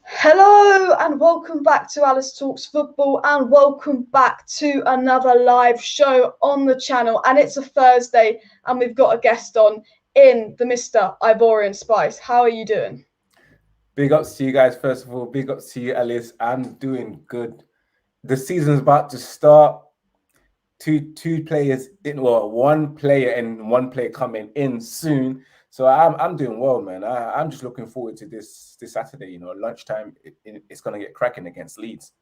Hello and welcome back to Alice Talks Football and welcome back to another live show on the channel. And it's a Thursday and we've got a guest on in the Mr. Ivorian Spice. How are you doing? Big ups to you guys, first of all. Big ups to you, Alice. I'm doing good. The season's about to start. Two players in, well, one player and one player coming in soon. So I'm doing well, man. I'm just looking forward to this Saturday. You know, lunchtime. It's gonna get cracking against Leeds.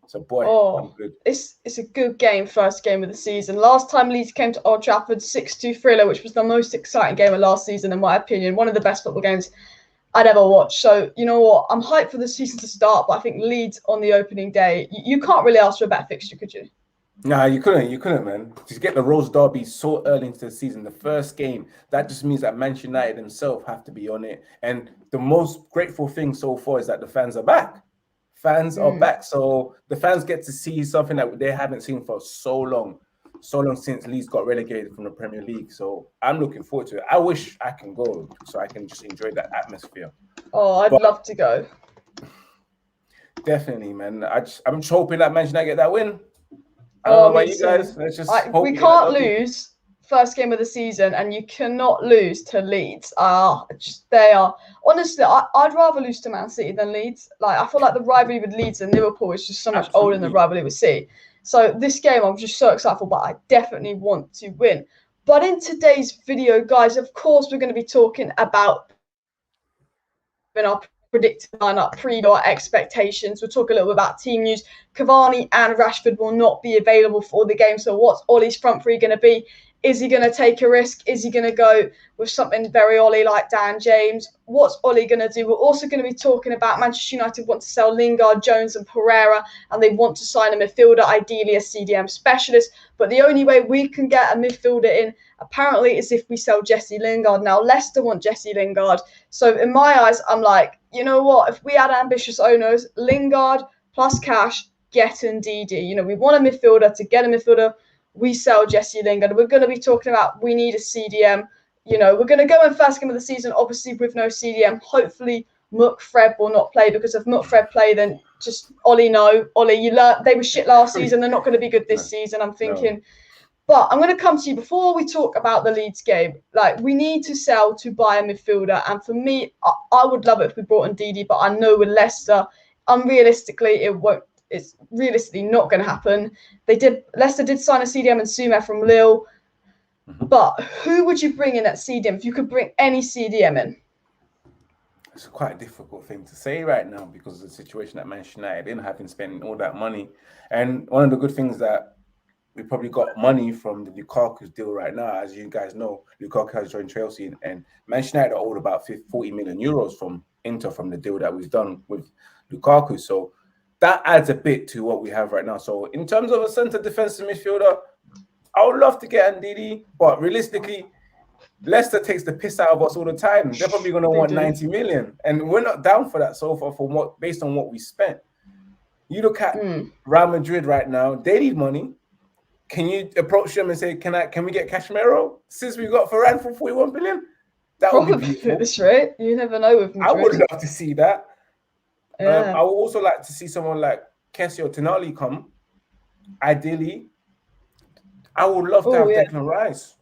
So boy, I'm good. It's a good game, first game of the season. Last time Leeds came to Old Trafford, 6-2 thriller, which was the most exciting game of last season, in my opinion. One of the best football games I'd ever watched. So, you know what? I'm hyped for the season to start, but I think Leeds on the opening day, you can't really ask for a better fixture, could you? Nah, you couldn't, man. To get the Rose Derby so early into the season, the first game, that just means that Man United themselves have to be on it. And the most grateful thing so far is that the fans are back. Fans are back. So the fans get to see something that they haven't seen for so long since Leeds got relegated from the Premier League. So I'm looking forward to it. I wish I can go so I can just enjoy that atmosphere. Oh, I'd love to go. Definitely, man. I'm just hoping that Man United get that win. I don't know about you guys. Let's just hope we can't lose first game of the season, and you cannot lose to Leeds. They are honestly. I'd rather lose to Man City than Leeds. Like, I feel like the rivalry with Leeds and Liverpool is just so much older than the rivalry with City. So this game, I'm just so excited for, but I definitely want to win. But in today's video, guys, of course, we're going to be talking about our predicted lineup, pre-our expectations. We'll talk a little bit about team news. Cavani and Rashford will not be available for the game. So what's Ollie's front three going to be? Is he going to take a risk? Is he going to go with something very Ollie like Dan James? What's Ollie going to do? We're also going to be talking about Manchester United want to sell Lingard, Jones and Pereira, and they want to sign a midfielder, ideally a CDM specialist. But the only way we can get a midfielder in, apparently, is if we sell Jesse Lingard. Now, Leicester want Jesse Lingard. So in my eyes, I'm like, you know what? If we had ambitious owners, Lingard plus cash, get Ndidi. You know, we want a midfielder. To get a midfielder, we sell Jesse Lingard. We're going to be talking about we need a CDM. You know, we're going to go in first game of the season, obviously with no CDM. Hopefully, McFred will not play, because if McFred play, then just Ollie, you learned they were shit last season. They're not going to be good this season, I'm thinking. No. But I'm going to come to you before we talk about the Leeds game. Like, we need to sell to buy a midfielder. And for me, I would love it if we brought in Ndidi, but I know with Leicester, unrealistically, it's realistically not going to happen. Leicester did sign a CDM and Sumer from Lille. But who would you bring in at CDM if you could bring any CDM in? It's quite a difficult thing to say right now because of the situation that Manchester United in, having spent all that money. And one of the good things that we probably got money from the Lukaku's deal right now. As you guys know, Lukaku has joined Chelsea, and Manchester United are owed about 40 million euros from Inter from the deal that we've done with Lukaku. So that adds a bit to what we have right now. So in terms of a centre defensive midfielder, I would love to get Ndidi, but realistically, Leicester takes the piss out of us all the time. They're probably going to want 90 million, and we're not down for that so far. Based on what we spent, you look at Real Madrid right now; they need money. Can you approach them and say, "Can we get Casemiro since we got Varane for 41 billion?" That would be beautiful. At this rate, you never know with Madrid. I would love to see that. Yeah. I would also like to see someone like Kessie or Tonali come. Ideally, I would love to have Declan Rice,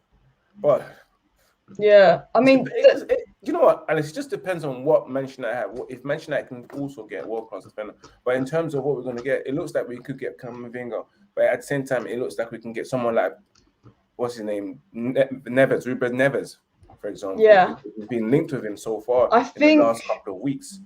but yeah, I mean, you know what? And it just depends on what Manchester United have. If Manchester United can also get world-class defender, but in terms of what we're going to get, it looks like we could get Camavinga. But at the same time, it looks like we can get someone like, what's his name, Neves, Ruben Neves, for example. Yeah, we've been linked with him so far in the last couple of weeks.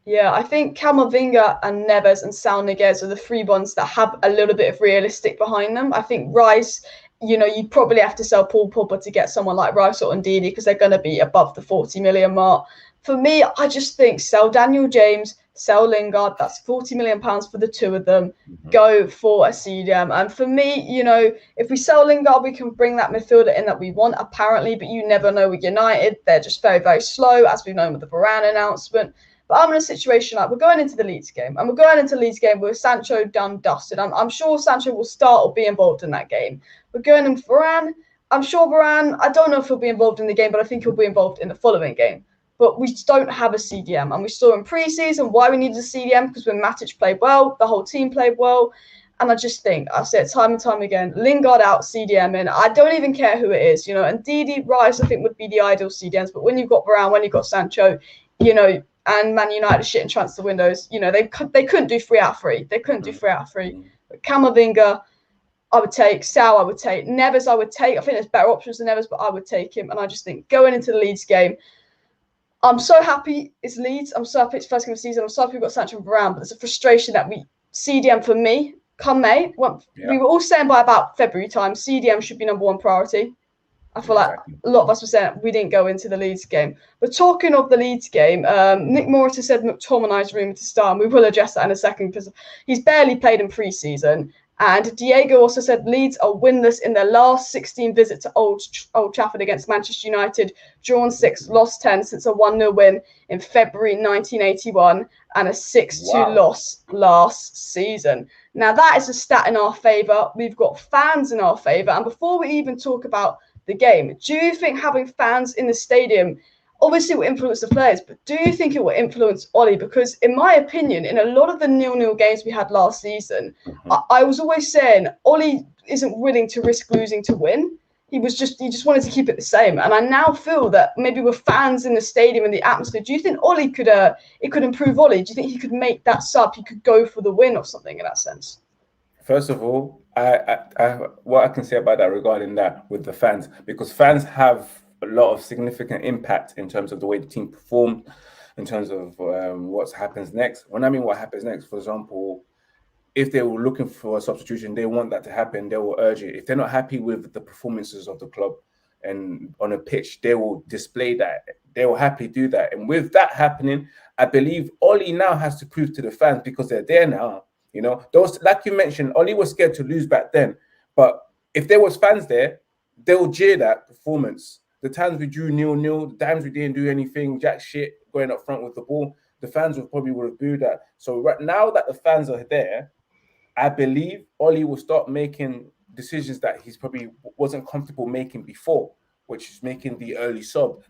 Yeah, I think Camavinga and Neves and Sal Niguez are the three ones that have a little bit of realistic behind them. I think Rice, you know, you probably have to sell Paul Pogba to get someone like Rice or Ndidi because they're going to be above the 40 million mark. For me, I just think sell Daniel James, sell Lingard. That's 40 million pounds for the two of them. Go for a CDM. And for me, you know, if we sell Lingard, we can bring that midfielder in that we want, apparently. But you never know with United. They're just very, very slow, as we've known with the Varane announcement. But I'm in a situation like we're going into the Leeds game, and we're going into the Leeds game with Sancho done dusted. I'm sure Sancho will start or be involved in that game. We're going in Varane. I'm sure Varane, I don't know if he'll be involved in the game, but I think he'll be involved in the following game. but we don't have a CDM. And we saw in pre-season why we needed a CDM, because when Matic played well, the whole team played well. And I just think, I say it time and time again, Lingard out, CDM in. I don't even care who it is, and Ndidi, Rice, I think would be the ideal CDMs. But when you've got Varane, when you've got Sancho, and Man United shit in transfer windows, they couldn't do 3 out of 3. They couldn't do 3 out of 3. But Camavinga, I would take. Sal, I would take. Neves, I would take. I think there's better options than Neves, but I would take him. And I just think going into the Leeds game, I'm so happy it's Leeds. I'm so happy it's first game of the season. I'm so happy we've got Sancho and Varane, but there's a frustration that CDM for me, come May, we were all saying by about February time, CDM should be number 1 priority. I feel like a lot of us were saying we didn't go into the Leeds game. But talking of the Leeds game, Nick Morris has said McTominay's rumoured to start, and we will address that in a second because he's barely played in pre-season. And Diego also said Leeds are winless in their last 16 visits to Old Trafford against Manchester United, drawn 6, lost 10 since a 1-0 win in February 1981 and a 6-2 loss last season. Now, that is a stat in our favour. We've got fans in our favour. And before we even talk about the game, do you think having fans in the stadium obviously will influence the players, but do you think it will influence Ollie? Because in my opinion, in a lot of the 0-0 games we had last season, I was always saying Ollie isn't willing to risk losing to win. He just wanted to keep it the same. And I now feel that maybe with fans in the stadium and the atmosphere, do you think Ollie could improve Ollie? Do you think he could make that sub? He could go for the win or something in that sense? First of all, what I can say about that regarding that with the fans, because fans have a lot of significant impact in terms of the way the team performed, in terms of what happens next. When I mean what happens next, for example, if they were looking for a substitution, they want that to happen, they will urge it. If they're not happy with the performances of the club and on a pitch, they will display that. They will happily do that. And with that happening, I believe Ollie now has to prove to the fans, because they're there now. Those, like you mentioned, Ollie was scared to lose back then. But if there was fans there, they will jeer that performance. The times we drew 0-0, the times we didn't do anything, jack shit, going up front with the ball, the fans would have booed that. So right now that the fans are there, I believe Ollie will start making decisions that he's probably wasn't comfortable making before, which is making the early sub.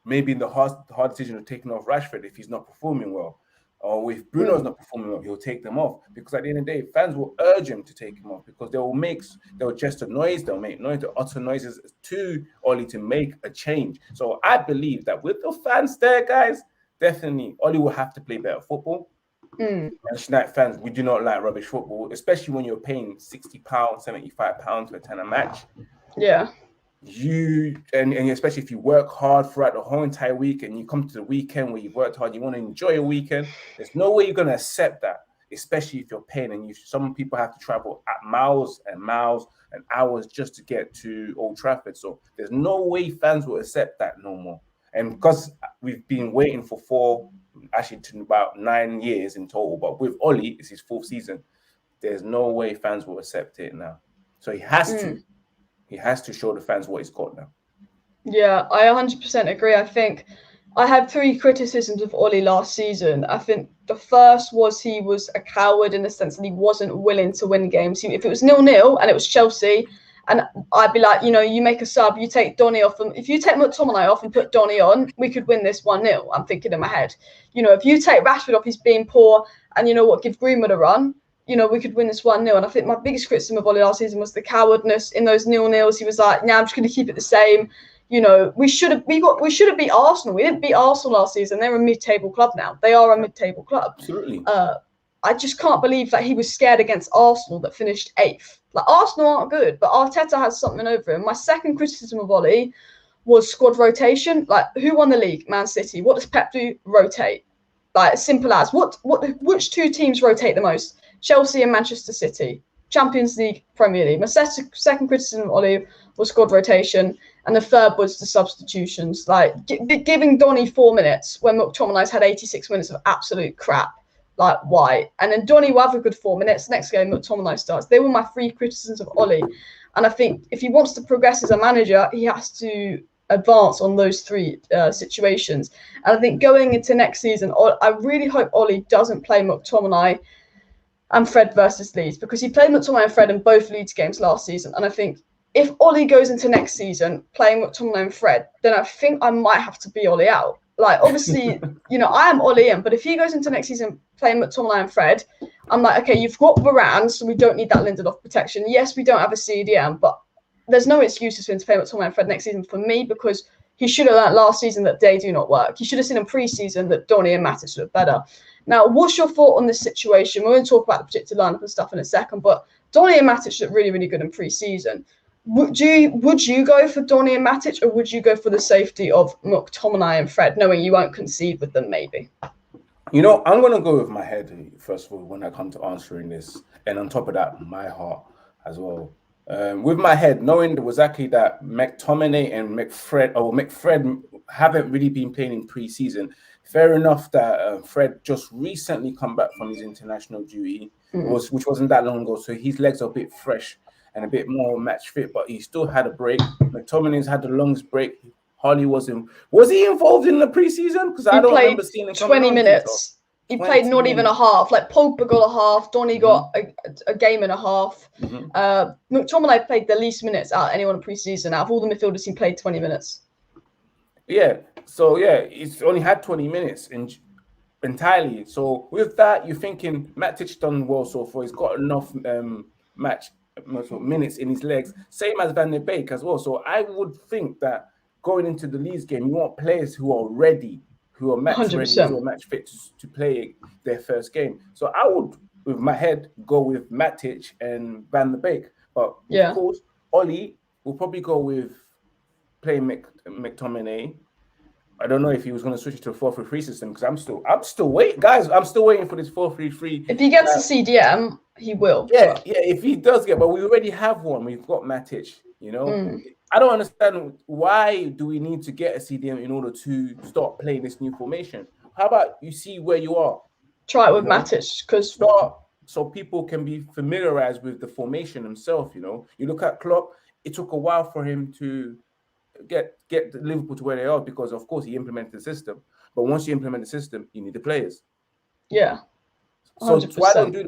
Maybe the hard decision of taking off Rashford if he's not performing well. Or if Bruno's not performing well, he'll take them off. Because at the end of the day, fans will urge him to take him off, because they'll just a noise, they'll make noise, they'll utter noises to Ollie to make a change. So I believe that with the fans there, guys, definitely Ollie will have to play better football. Manchester United fans, we do not like rubbish football, especially when you're paying £60, £75 to attend a match. Yeah. And especially if you work hard throughout the whole entire week and you come to the weekend where you've worked hard, you want to enjoy a weekend, there's no way you're going to accept that, especially if you're paying. And some people have to travel at miles and miles and hours just to get to Old Trafford. So there's no way fans will accept that no more. And because we've been waiting for to about 9 years in total, but with Ollie, it's his 4th season, there's no way fans will accept it now. So he has to. He has to show the fans what he's got now. Yeah, I 100% agree. I think I had 3 criticisms of Ollie last season. I think the first was he was a coward in the sense that he wasn't willing to win games. If it was 0-0 and it was Chelsea, and I'd be like, you make a sub, you take Donny off, and if you take McTominay off and put Donny on, we could win this 1-0. I'm thinking in my head. If you take Rashford off, he's being poor, and give Greenwood a run, we could win this 1-0. And I think my biggest criticism of Ollie last season was the cowardness in those 0-0s. He was like, I'm just going to keep it the same. We should have beat Arsenal. We didn't beat Arsenal last season. They're a mid-table club now. They are a mid-table club. Absolutely. I just can't believe that he was scared against Arsenal that finished 8th. Like, Arsenal aren't good, but Arteta has something over him. My second criticism of Ollie was squad rotation. Like, who won the league? Man City. What does Pep do? Rotate. Like, simple as. Which 2 teams rotate the most? Chelsea and Manchester City. Champions League, Premier League. My second criticism of Ollie was squad rotation, and the third was the substitutions. Like, giving Donny 4 minutes when McTominay's had 86 minutes of absolute crap. Like, why? And then Donny will have a good 4 minutes. Next game, McTominay starts. They were my 3 criticisms of Ollie. And I think if he wants to progress as a manager, he has to advance on those 3 situations. And I think going into next season, I really hope Ollie doesn't play McTominay and Fred versus Leeds, because he played McTominay and Fred in both Leeds games last season. And I think if Ollie goes into next season playing McTominay and Fred, then I think I might have to be Ollie out. Like, obviously, you know, I am all in, but if he goes into next season playing McTominay and Fred, I'm like, okay, you've got Varane, so we don't need that Lindelof protection. Yes, we don't have a CDM, but there's no excuses for him to play McTominay and Fred next season for me, because he should have learned last season that they do not work. He should have seen in pre-season that Donny and Matic look better. Now, what's your thought on this situation? We're going to talk about the predicted lineup and stuff in a second, but Donny and Matic look really, really good in pre-season. Would you go for Donny and Matic, or would you go for the safety of McTominay and Fred, knowing you won't concede with them, maybe? You know, I'm going to go with my head, first of all, when I come to answering this. And on top of that, my heart as well. With my head, knowing exactly that McTominay and McFred haven't really been playing in pre-season. Fair enough that Fred just recently come back from his international duty, which wasn't that long ago. So his legs are a bit fresh and a bit more match fit, but he still had a break. McTominay's had the longest break. Harley was he involved in the preseason? Because I don't remember seeing him 20 minutes. He played not even a half. Like, Pogba got a half, Donny got a game and a half. McTominay played the least minutes out of anyone in preseason. Out of all the midfielders, he played 20 minutes. Yeah. So yeah, he's only had 20 minutes entirely. So with that, you're thinking Matic done well so far. He's got enough minutes in his legs, same as Van der Beek as well. So I would think that going into the Leeds game, you want players who are ready, who are match 100%. ready, who are match fit to play their first game. So I would, with my head, go with Matic and Van der Beek. But of course, Ollie will probably go with playing McTominay. I don't know if he was going to switch to a 4-3-3 system, because I'm still waiting, guys. I'm still waiting for this 4-3-3. If he gets a CDM, he will. Yeah, if he does but we already have one. We've got Matic, you know. I don't understand, why do we need to get a CDM in order to start playing this new formation? How about you see where you are? Try it with Matic, because so people can be familiarized with the formation himself, you know. You look at Klopp, it took a while for him to get Liverpool to where they are, because of course he implemented the system. But once you implement the system, you need the players. Yeah. 100%. So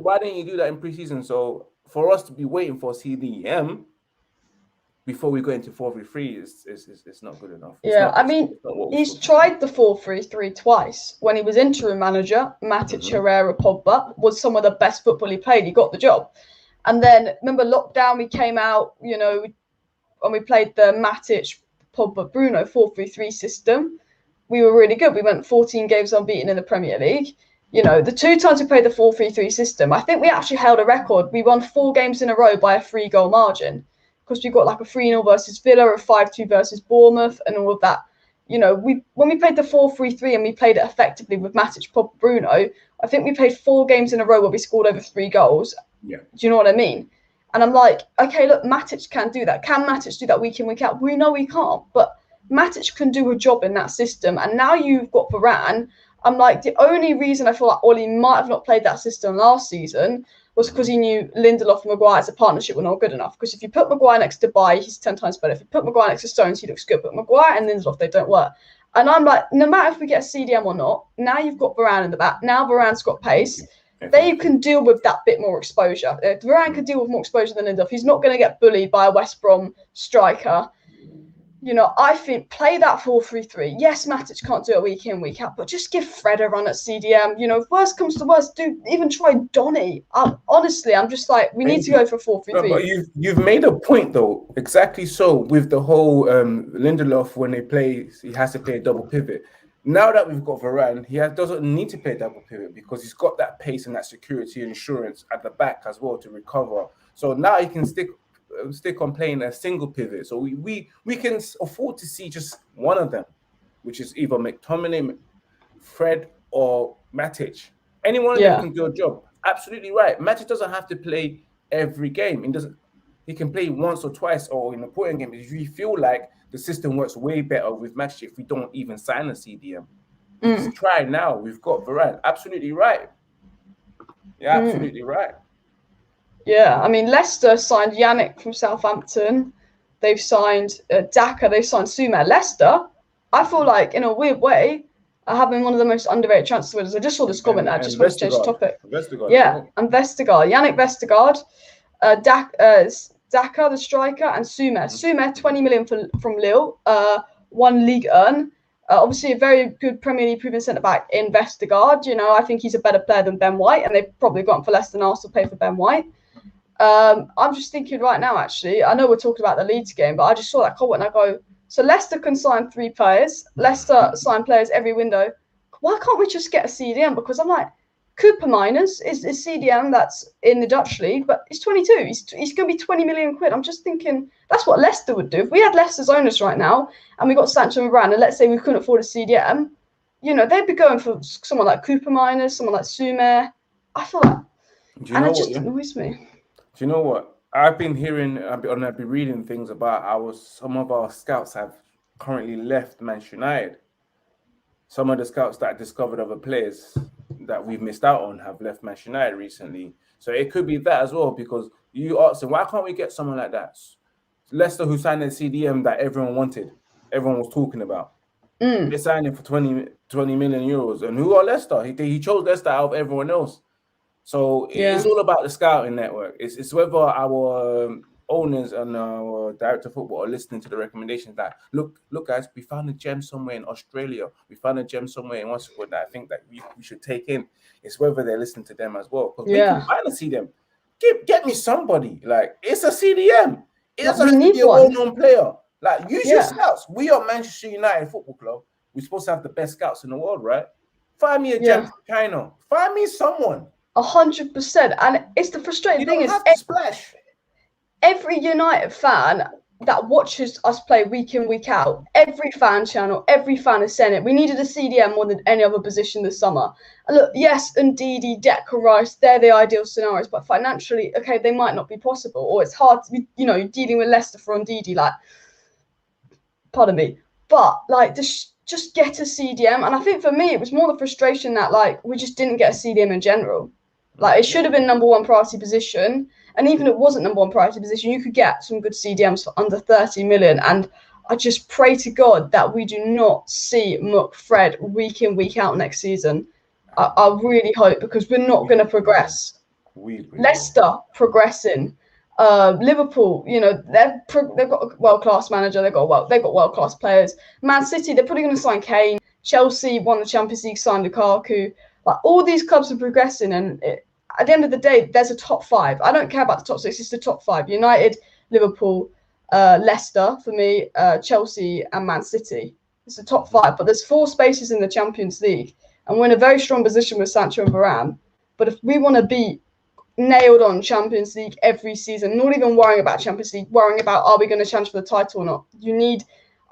why didn't you do that in preseason? So for us to be waiting for CDM before we go into 4-3-3 is not good enough. I mean, he's tried the 4-3-3 twice. When he was interim manager, Matic, Herrera, Pogba was some of the best football he played. He got the job. And then, remember, lockdown, we came out, you know, and we played the Matic, Pogba, Bruno 4-3-3 system. We were really good. We went 14 games unbeaten in the Premier League. You know, the 2 times we played the 4-3-3 system, I think we actually held a record. We won 4 games in a row by a 3-goal margin, because we got like a 3-0 versus Villa, a 5-2 versus Bournemouth, and all of that. You know, when we played the 4-3-3 and we played it effectively with Matic, Pogba, Bruno, I think we played 4 games in a row where we scored over 3 goals. Yeah. Do you know what I mean? And I'm like, okay, look, Matic can do that. Can Matic do that week in, week out? We know he can't, but Matic can do a job in that system. And now you've got Varane. I'm like, the only reason I feel like Ollie might have not played that system last season was because he knew Lindelof and Maguire as a partnership were not good enough. Because if you put Maguire next to Bailly, he's 10 times better. If you put Maguire next to Stones, he looks good. But Maguire and Lindelof, they don't work. And I'm like, no matter if we get a CDM or not, now you've got Varane in the back. Now Varane's got pace. They can deal with that bit more exposure. Varane can deal with more exposure than Lindelof. He's not going to get bullied by a West Brom striker. You know, I think play that 4-3-3. Yes, Matic can't do it week in, week out, but just give Fred a run at CDM. You know, if worst comes to worst, even try Donny. Honestly, I'm just like, we need to go for 4-3-3. But you've made a point, though. Exactly so, with the whole Lindelof, when they play, he has to play a double pivot. Now that we've got Varane, he doesn't need to play double pivot, because he's got that pace and that security and insurance at the back as well to recover. So now he can stick on playing a single pivot. So we can afford to see just one of them, which is either McTominay, Fred, or Matic. Any one of them can do a job. Absolutely right. Matic doesn't have to play every game. He can play once or twice, or in an important game. If you feel like the system works way better with Matic if we don't even sign a CDM. Let's try now. We've got Varane. Absolutely right. Yeah, absolutely right. Yeah, I mean, Leicester signed Yannick from Southampton. They've signed Daka. They've signed Sumer. Leicester, I feel like, in a weird way, are having one of the most underrated transfer winners. I just saw this comment. I just want to change the topic. And Vestergaard. Yannick Vestergaard. Daka, the striker, and Sumer. Sumer, 20 million from Lille. 1 Ligue 1. Obviously, a very good Premier League proven centre-back in Vestergaard. I think he's a better player than Ben White, and they've probably gone for less than Arsenal pay for Ben White. I'm just thinking right now, actually, I know we're talking about the Leeds game, but I just saw that comment and I go, so Leicester can sign 3 players. Leicester sign players every window. Why can't we just get a CDM? Because I'm like, Cooper Miners is CDM that's in the Dutch league, but he's 22. He's going to be 20 million quid. I'm just thinking that's what Leicester would do. If we had Leicester's owners right now and we got Sancho Varane, and let's say we couldn't afford a CDM, they'd be going for someone like Cooper Miners, someone like Sumer. I feel like, and it just annoys me. Do you know what? I've been reading things about some of our scouts have currently left Manchester United. Some of the scouts that discovered other players that we've missed out on have left Manchester United recently. So it could be that as well, because you asked them, why can't we get someone like that? Leicester, who signed a CDM that everyone wanted, everyone was talking about. They signed him for 20 million euros. And who are Leicester? He chose Leicester out of everyone else. So it's all about the scouting network. It's whether our owners and our director of football are listening to the recommendations that look guys, we found a gem somewhere in Australia, we found a gem somewhere in what's called that I think that we should take in. It's whether they're listening to them as well, because we can finally see them. Get me somebody, like, it's a CDM, it doesn't have to be a well-known player. Like, use your scouts. We are Manchester United Football Club. We're supposed to have the best scouts in the world, right? Find me a gem from China. Find me someone. 100%. And it's the frustrating thing is every United fan that watches us play week in, week out, every fan channel, every fan is saying it. We needed a CDM more than any other position this summer. And look, yes, Ndidi, Declan Rice, they're the ideal scenarios, but financially, okay, they might not be possible, or it's hard to be, dealing with Leicester for Ndidi, like, pardon me. But, like, just get a CDM. And I think for me, it was more the frustration that, like, we just didn't get a CDM in general. Like, it should have been number 1 priority position. And even if it wasn't number 1 priority position, you could get some good CDMs for under 30 million. And I just pray to God that we do not see McFred week in, week out next season. I really hope, because we're not going to progress. Leicester progressing. Liverpool, they've got a world-class manager. They've got world-class players. Man City, they're probably going to sign Kane. Chelsea won the Champions League, signed Lukaku. Like, all these clubs are progressing, and at the end of the day, there's a top 5. I don't care about the top 6; it's the top 5: United, Liverpool, Leicester for me, Chelsea, and Man City. It's the top 5, but there's 4 spaces in the Champions League, and we're in a very strong position with Sancho and Varane. But if we want to be nailed on Champions League every season, not even worrying about Champions League, worrying about are we going to challenge for the title or not, you need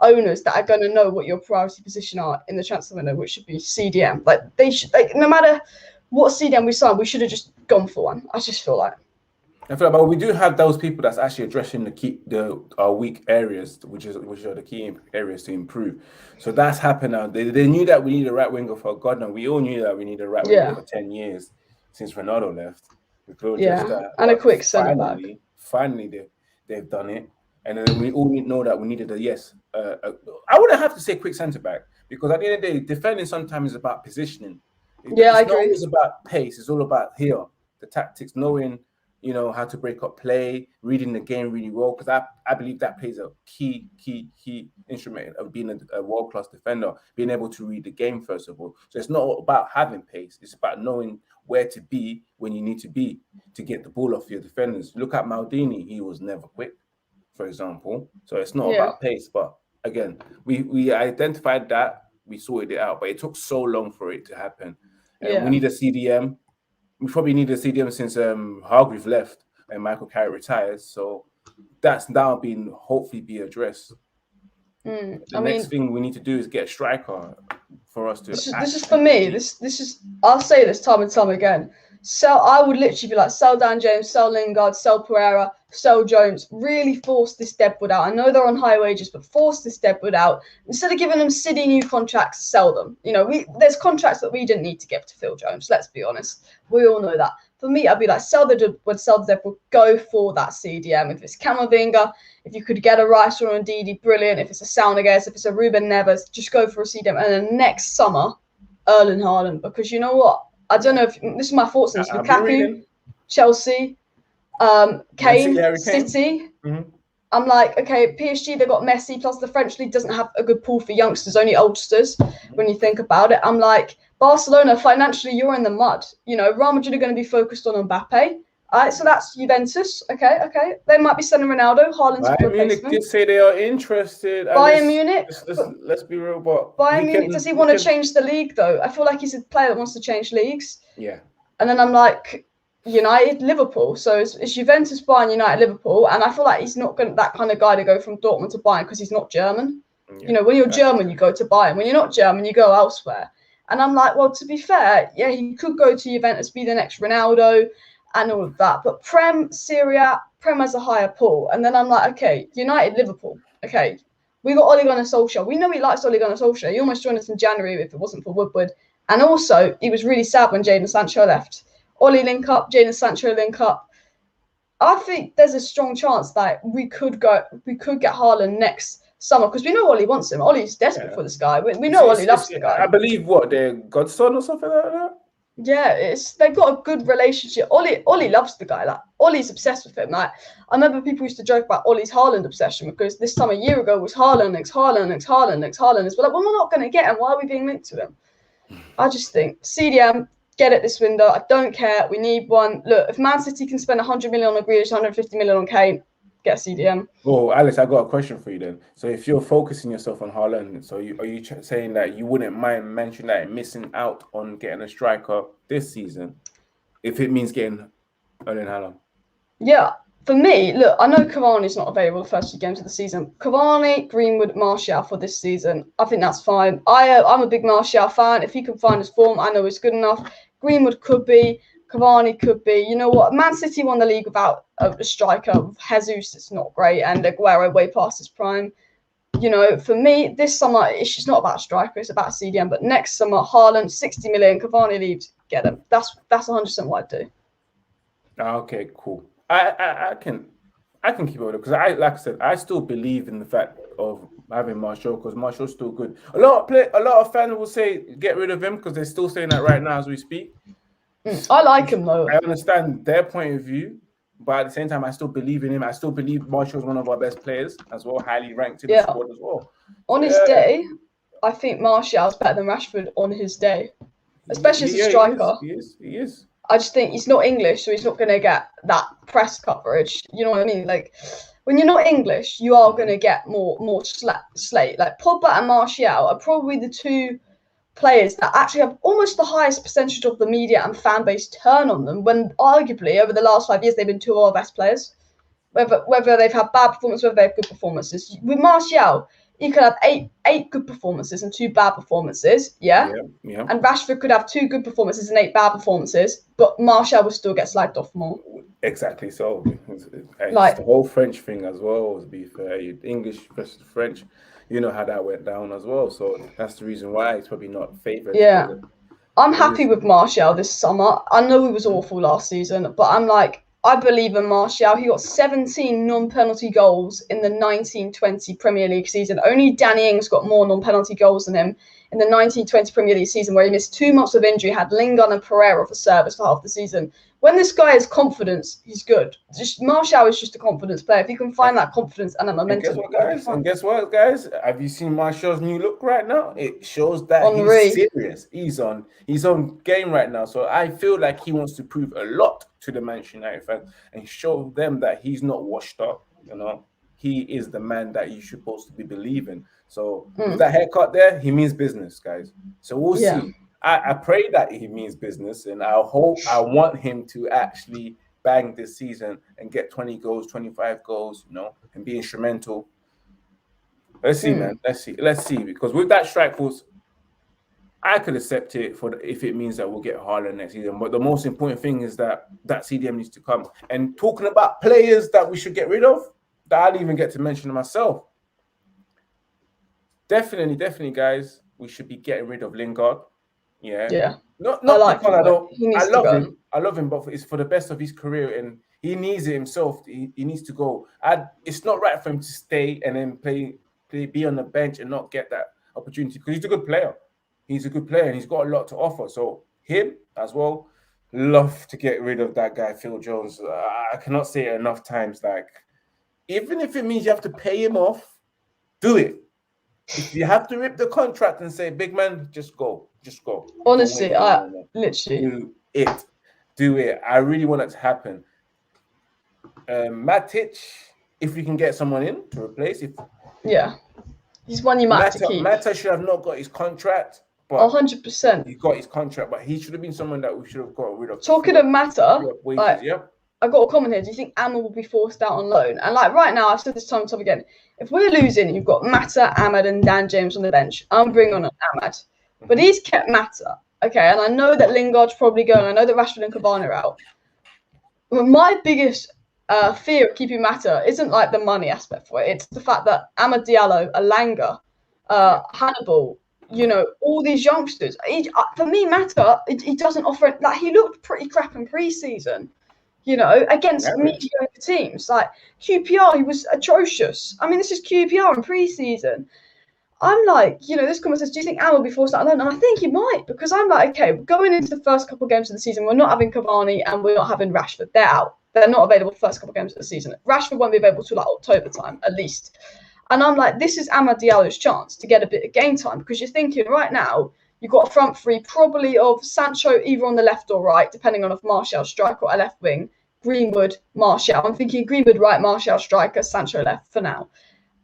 owners that are going to know what your priority position are in the transfer window, which should be CDM. Like, they should, like, no matter what CDM we sign, we should have just gone for one. I just feel like. But we do have those people that's actually addressing our weak areas, which are the key areas to improve. So that's happened now. They knew that we need a right winger for Gunnar. We all knew that we need a right winger for 10 years since Ronaldo left. And a quick centre back. Finally, they've done it. And then we all know that we needed I wouldn't have to say quick centre back, because at the end of the day, defending sometimes is about positioning. I agree. It's not always about pace. It's all about the tactics, knowing how to break up play, reading the game really well. Because I believe that plays a key instrument of being a world-class defender, being able to read the game first of all. So it's not about having pace. It's about knowing where to be when you need to be to get the ball off your defenders. Look at Maldini; he was never quick, for example. So it's not about pace, but again, we identified that, we sorted it out, but it took so long for it to happen. We need a CDM. We probably need a CDM since Hargreaves left and Michael Carrick retires. So that's now been hopefully be addressed. The next thing we need to do is get a striker for us to. This is for me. This is. I'll say this time and time again. I would literally be like, sell Dan James, sell Lingard, sell Pereira, sell Jones. Really force this deadwood out. I know they're on high wages, but force this deadwood out. Instead of giving them silly new contracts, sell them. There's contracts that we didn't need to give to Phil Jones. Let's be honest. We all know that. For me, I'd be like, sell the deadwood, go for that CDM. If it's Camavinga, if you could get a Rice or a Ndidi, brilliant. If it's a Soundigers, if it's a Ruben Neves, just go for a CDM. And then next summer, Erling Haaland, because you know what? I don't know if this is my thoughts on this. Lukaku, Chelsea, Kane, City. I'm like, okay, PSG, they got Messi, plus the French league doesn't have a good pool for youngsters, only oldsters, when you think about it. I'm like, Barcelona, financially, you're in the mud. You know, Real Madrid are going to be focused on Mbappe. All right, so that's Juventus. Okay. They might be sending Ronaldo. Haaland's a Bayern Munich replacement. did say they are interested. Bayern Munich. Let's be real, but Bayern Munich, does he want to change the league, though? I feel like he's a player that wants to change leagues. Yeah. And then I'm like, United, Liverpool. So it's Juventus, Bayern, United, Liverpool. And I feel like he's not that kind of guy to go from Dortmund to Bayern because he's not German. Yeah. You know, when you're German, you go to Bayern. When you're not German, you go elsewhere. And I'm like, well, to be fair, yeah, he could go to Juventus, be the next Ronaldo and all of that. But Serie A, Prem has a higher pool. And then I'm like, okay, United, Liverpool. Okay, we got Ole Gunnar Solskjaer. We know he likes Ole Gunnar Solskjaer. He almost joined us in January if it wasn't for Woodward. And also, he was really sad when Jadon Sancho left. Ole link up, Jadon Sancho link up. I think there's a strong chance that we could get Haaland next summer because we know Ole wants him. Ole's desperate for this guy. We know Ole loves the guy. I believe their godson or something like that. Yeah, they've got a good relationship. Ole loves the guy. Like Ole's obsessed with him. Like I remember people used to joke about Ole's Haaland obsession because this time a year ago was Haaland next Haaland next Haaland next Haaland. It's like, well, we're not going to get him. Why are we being linked to him? I just think CDM. Get it this window. I don't care. We need one. Look, if Man City can spend 100 million on Grealish, 150 million on Kane, get a CDM. Oh, Alex, I got a question for you then. So if you're focusing yourself on Haaland, so are you saying that you wouldn't mind mentioning that missing out on getting a striker this season if it means getting Erling Haaland? Yeah. For me, look, I know Cavani's not available the first few games of the season. Cavani, Greenwood, Martial for this season. I think that's fine. I'm a big Martial fan. If he can find his form, I know he's good enough. Greenwood could be. Cavani could be. You know what? Man City won the league without a striker. Jesus, it's not great. And Aguero way past his prime. You know, for me, this summer, it's just not about a striker. It's about a CDM. But next summer, Haaland, 60 million. Cavani leaves. Get him. That's 100% what I'd do. Okay, cool. I can keep it because like I said, I still believe in the fact of having Martial because Martial's still good. A lot of fans will say get rid of him because they're still saying that right now as we speak. I like him though. I understand their point of view, but at the same time, I still believe in him. I still believe Martial's one of our best players as well, highly ranked in the squad as well. On his day, I think Martial's better than Rashford on his day, especially as a striker. He is. I just think he's not English, so he's not going to get that press coverage. You know what I mean? Like, when you're not English, you are going to get more slate. Like, Pogba and Martial are probably the two players that actually have almost the highest percentage of the media and fan base turn on them, when arguably over the last 5 years, they've been two of our best players. Whether they've had bad performances, whether they have good performances. With Martial, you could have eight good performances and 2 bad performances, yeah? And Rashford could have 2 good performances and 8 bad performances, but Martial will still get slagged off more. Exactly. So it's the whole French thing as well. To be fair, English versus French, you know how that went down as well. So that's the reason why it's probably not favoured. Yeah, I'm happy with Martial this summer. I know he was awful last season, but I'm like, I believe in Martial. He got 17 non-penalty goals in the 1920 Premier League season. Only Danny Ings got more non-penalty goals than him in the 1920 Premier League season, where he missed 2 months of injury, had Lingard and Pereira for service for half the season. When this guy has confidence, he's good. Martial is just a confidence player. If you can find that confidence and that momentum. And guess what, guys? Have you seen Martial's new look right now? It shows that he's serious. He's on game right now. So I feel like he wants to prove a lot to the Manchester United fans and show them that he's not washed up. You know, he is the man that you're supposed to be believing. So with that haircut there, he means business, guys. So we'll see. I pray that he means business, and I want him to actually bang this season and get 20 goals, 25 goals, you know, and be instrumental. Let's see, man. Let's see. Because with that strike force, I could accept it if it means that we'll get Haaland next season. But the most important thing is that CDM needs to come. And talking about players that we should get rid of, that I didn't even get to mention myself. Definitely, guys, we should be getting rid of Lingard. Yeah. Not because I don't. I love him, but it's for the best of his career, and he needs it himself. He needs to go. It's not right for him to stay and then be on the bench and not get that opportunity because he's a good player. He's a good player and he's got a lot to offer. So him as well. Love to get rid of that guy, Phil Jones. I cannot say it enough times. Like even if it means you have to pay him off, do it. If you have to rip the contract and say, big man, just go. Honestly, I literally do it. I really want it to happen. Matic, if we can get someone in to replace, he's one you might have to keep. Mata should have not got his contract, but 100%. He got his contract, but he should have been someone that we should have got rid of. Talking of Mata, I got a comment here. Do you think Ahmed will be forced out on loan? And like right now, I've said this time and time again. If we're losing, you've got Mata, Ahmed, and Dan James on the bench. I'm bringing on Ahmed, but he's kept Mata. Okay, and I know that Lingard's probably going. I know that Rashford and Cavani are out. But my biggest fear of keeping Mata isn't like the money aspect for it. It's the fact that Amad Diallo, Alanga, Hannibal, all these youngsters. For me, Mata, he doesn't offer. Like he looked pretty crap in pre-season. Against mediocre teams. Like QPR, he was atrocious. I mean, this is QPR in pre-season. I'm like, this comment says, do you think Al will be forced out alone? And I think he might, because I'm like, okay, going into the first couple of games of the season, we're not having Cavani and we're not having Rashford. They're out. They're not available the first couple of games of the season. Rashford won't be available till like October time, at least. And I'm like, this is Amad Diallo's chance to get a bit of game time, because you're thinking right now, you've got a front three probably of Sancho either on the left or right, depending on if Martial striker or a left wing, Greenwood, Martial. I'm thinking Greenwood right, Martial striker, Sancho left for now.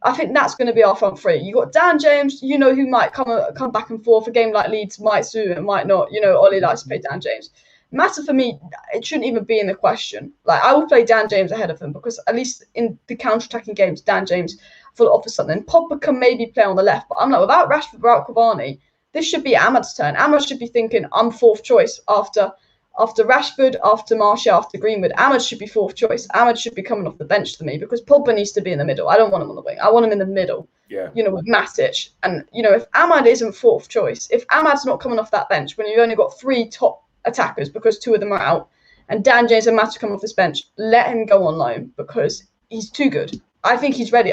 I think that's going to be our front three. You got Dan James, who might come back and forth. A game like Leeds might suit and might not. Ollie likes to play Dan James. Mata for me, it shouldn't even be in the question. Like I will play Dan James ahead of him, because at least in the counter-attacking games, Dan James will offer something. Pogba can maybe play on the left, but I'm like, without Rashford, without Cavani, this should be Ahmad's turn. Ahmad should be thinking, I'm fourth choice after Rashford, after Martial, after Greenwood. Ahmad should be fourth choice. Ahmad should be coming off the bench for me, because Pogba needs to be in the middle. I don't want him on the wing. I want him in the middle. Yeah. With Matic. And, if Ahmad isn't fourth choice, if Ahmad's not coming off that bench, when you've only got three top attackers because two of them are out, and Dan James and Matic come off this bench, let him go on loan, because he's too good. I think he's ready.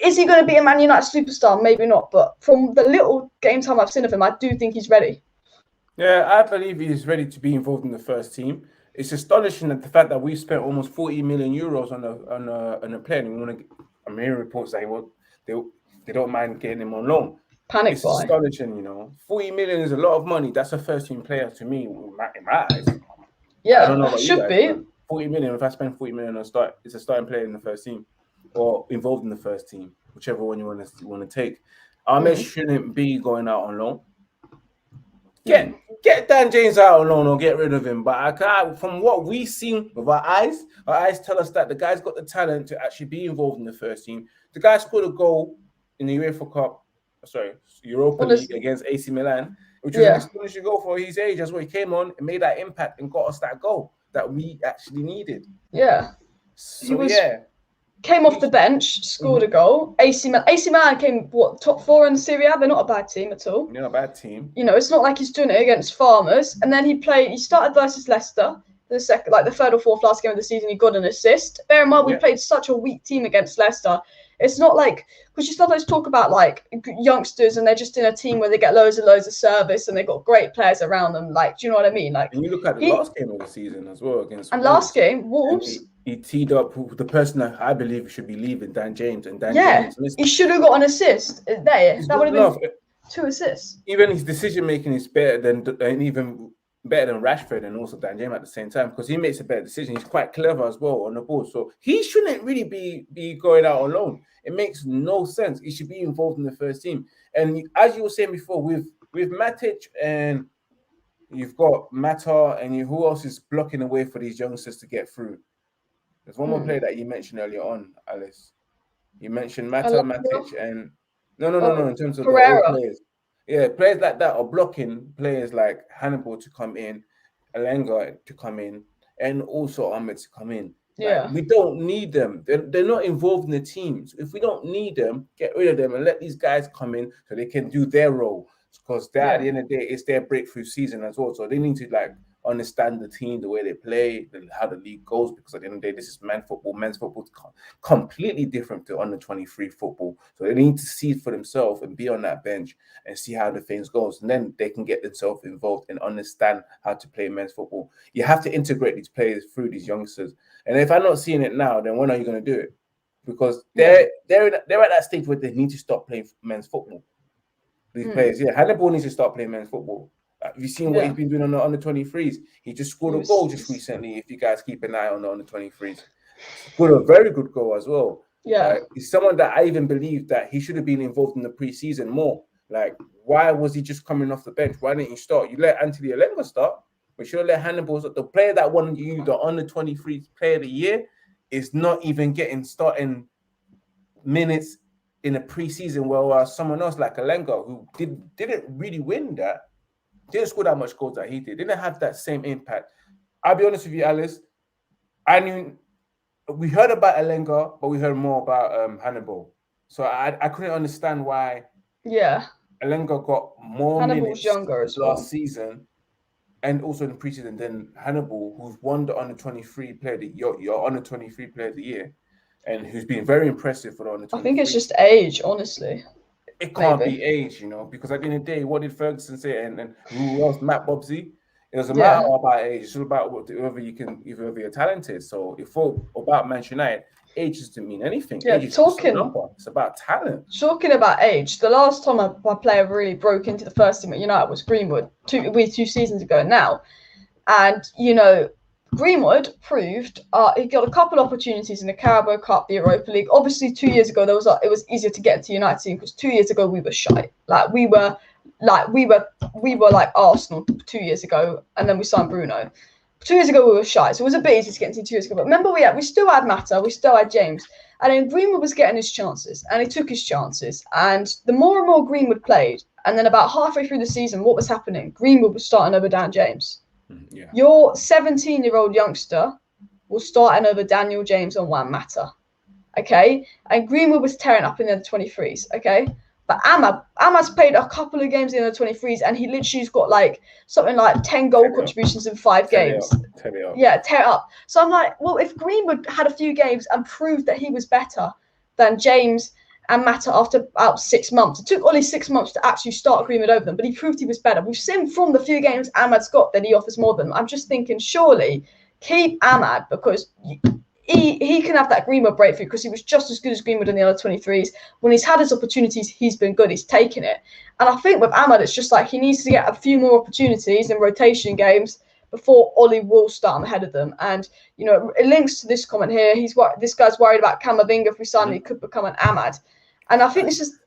Is he going to be a Man United superstar? Maybe not. But from the little game time I've seen of him, I do think he's ready. Yeah, I believe he's ready to be involved in the first team. It's astonishing that the fact that we spent almost 40 million euros on a player. And I'm hearing reports that they don't mind getting him on loan. It's astonishing, 40 million is a lot of money. That's a first team player to me in my eyes. Yeah, I don't know about it should be. 40 million. If I spend 40 million on it's a starting player in the first team or involved in the first team, whichever one you want to take. Ahmed shouldn't be going out on loan. Get Dan James out on loan or get rid of him. But from what we've seen with our eyes tell us that the guy's got the talent to actually be involved in the first team. The guy scored a goal in the Europa League against AC Milan, which was an astonishing goal for his age. That's why he came on and made that impact and got us that goal that we actually needed. Yeah. So came off the bench, scored a goal. AC Milan came top four in Serie A. They're not a bad team at all. They're not a bad team. It's not like he's doing it against Farmers. And then he started versus Leicester. The third or fourth last game of the season, he got an assist. Bear in mind, we played such a weak team against Leicester. It's not like, because you sometimes talk about like youngsters and they're just in a team where they get loads of service and they've got great players around them. Like, do you know what I mean? Like, and you look at the last game of the season as well against Wolves. Last game, Wolves. He teed up the person that I believe should be leaving, Dan James, and James. He should have got an assist there. That would have been 2 assists. Even his decision making is better than Rashford and also Dan James at the same time, because he makes a better decision. He's quite clever as well on the ball, so he shouldn't really be going out on loan. It makes no sense. He should be involved in the first team. And as you were saying before, with Matic and you've got Mata and who else is blocking the way for these youngsters to get through? There's one more player that you mentioned earlier on, Alice. You mentioned Mata, Matic, and no. In terms of Pereira. the old players. Yeah, players like that are blocking players like Hannibal to come in, Alanga to come in, and also Ahmed to come in. Yeah. We don't need them. They're not involved in the teams. If we don't need them, get rid of them and let these guys come in so they can do their role. Because at the end of the day, it's their breakthrough season as well. So they need to understand the team, the way they play, how the league goes. Because at the end of the day, this is men's football. Men's football is completely different to under 23 football. So they need to see it for themselves and be on that bench and see how the things goes. And then they can get themselves involved and understand how to play men's football. You have to integrate these players through these youngsters. And if I'm not seeing it now, then when are you going to do it? because they're at that stage where they need to stop playing men's football. These players, Hannibal needs to start playing men's football. Have you seen what he's been doing on the under 23s? He just scored a goal just recently. If you guys keep an eye on the under 23s, scored a very good goal as well. Yeah, he's someone that I even believe that he should have been involved in the preseason more. Like, why was he just coming off the bench? Why didn't he start? You let Anthony Alenga start, but you should have let Hannibal start. The player that won you the under 23 player of the year is not even getting starting minutes in a preseason, where someone else like Alenga, who didn't really win that, didn't score that much goals that he didn't have that same impact. I'll be honest with you, Alice. We heard about Alenga, but we heard more about Hannibal. So I couldn't understand why. Yeah, Alenga got more Hannibal's minutes younger as well last season, and also in the preseason than Hannibal, who's won the under 23 player of the your under 23 player of the year, and who's been very impressive for the under 23. I think it's just age, honestly. It can't be age, because at the end of the day, what did Ferguson say? And who else? Matt Bobsey. It doesn't matter about age. It's all about whether you're talented. So if about Manchester United, age doesn't mean anything. Yeah, age is just a number. It's about talent. Talking about age, the last time a player really broke into the first team at United was Greenwood, two seasons ago now. And, Greenwood proved he got a couple opportunities in the Carabao Cup, the Europa League. Obviously, 2 years ago it was easier to get into United team because 2 years ago we were shy. We were like Arsenal 2 years ago, and then we signed Bruno. 2 years ago we were shy, so it was a bit easy to get into 2 years ago. But remember, we still had Mata, we still had James, and then Greenwood was getting his chances, and he took his chances. And the more and more Greenwood played, and then about halfway through the season, what was happening? Greenwood was starting over Dan James. Yeah. Your 17-year-old youngster was starting over Daniel James on Juan Mata, okay? And Greenwood was tearing up in the under 23s, okay? But Amad's played a couple of games in the under 23s, and he literally's got something like 10 goal contributions in 5 games. Tear it up. So I'm like, well, if Greenwood had a few games and proved that he was better than James and Mata after about 6 months. It took only 6 months to actually start Greenwood over them, but he proved he was better. We've seen from the few games Amad's got that he offers more than them. I'm just thinking, surely keep Amad, because he can have that Greenwood breakthrough, because he was just as good as Greenwood in the under 23s. When he's had his opportunities, he's been good. He's taken it. And I think with Amad, it's just like he needs to get a few more opportunities in rotation games before Ollie will start ahead of them. And, it links to this comment here. This guy's worried about Camavinga. If we sign him, he could become an Amad. And I think this is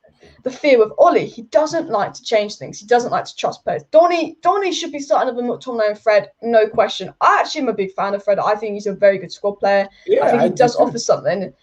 the fear with Ollie. He doesn't like to change things. He doesn't like to trust players. Donny should be starting over McTominay and Fred, no question. I actually am a big fan of Fred. I think he's a very good squad player. I think he does offer something.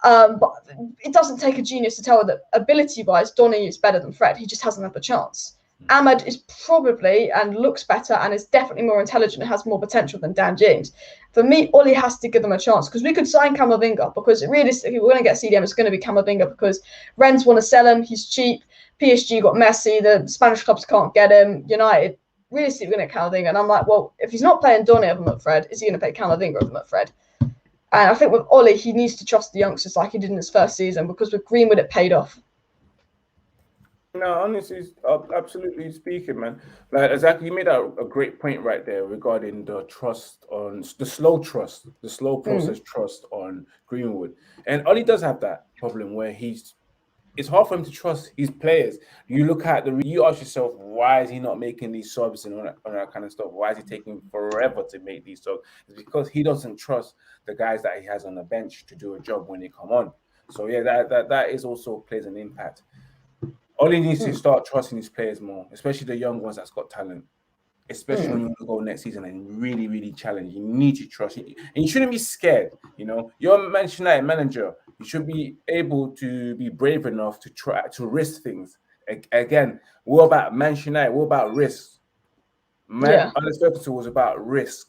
But it doesn't take a genius to tell that ability-wise, Donny is better than Fred. He just hasn't had the chance. Ahmed is probably and looks better and is definitely more intelligent and has more potential than Dan James. For me, Ollie has to give them a chance, because we could sign Camavinga, because realistically, we're going to get CDM. It's going to be Camavinga because Rennes want to sell him. He's cheap. PSG got Messi. The Spanish clubs can't get him. United, realistically, we're going to get Camavinga. And I'm like, well, if he's not playing Donny over McFred, is he going to play Camavinga over McFred? And I think with Ollie, he needs to trust the youngsters like he did in his first season, because with Greenwood, it paid off. No, honestly, absolutely speaking, man. Like, exactly, you made a great point right there regarding the trust on the slow process trust on Greenwood. And Ollie does have that problem where it's hard for him to trust his players. You ask yourself, why is he not making these subs and all that kind of stuff? Why is he taking forever to make these subs? It's because he doesn't trust the guys that he has on the bench to do a job when they come on. So yeah, that is also plays an impact. Ollie needs to start trusting his players more, especially the young ones that's got talent. Especially when you go next season and really, really challenge. You need to trust it. And you shouldn't be scared. You're a Manchester United manager. You should be able to be brave enough to try to risk things. Again, we're about Manchester United. We're about risk. Alex Ferguson was about risk.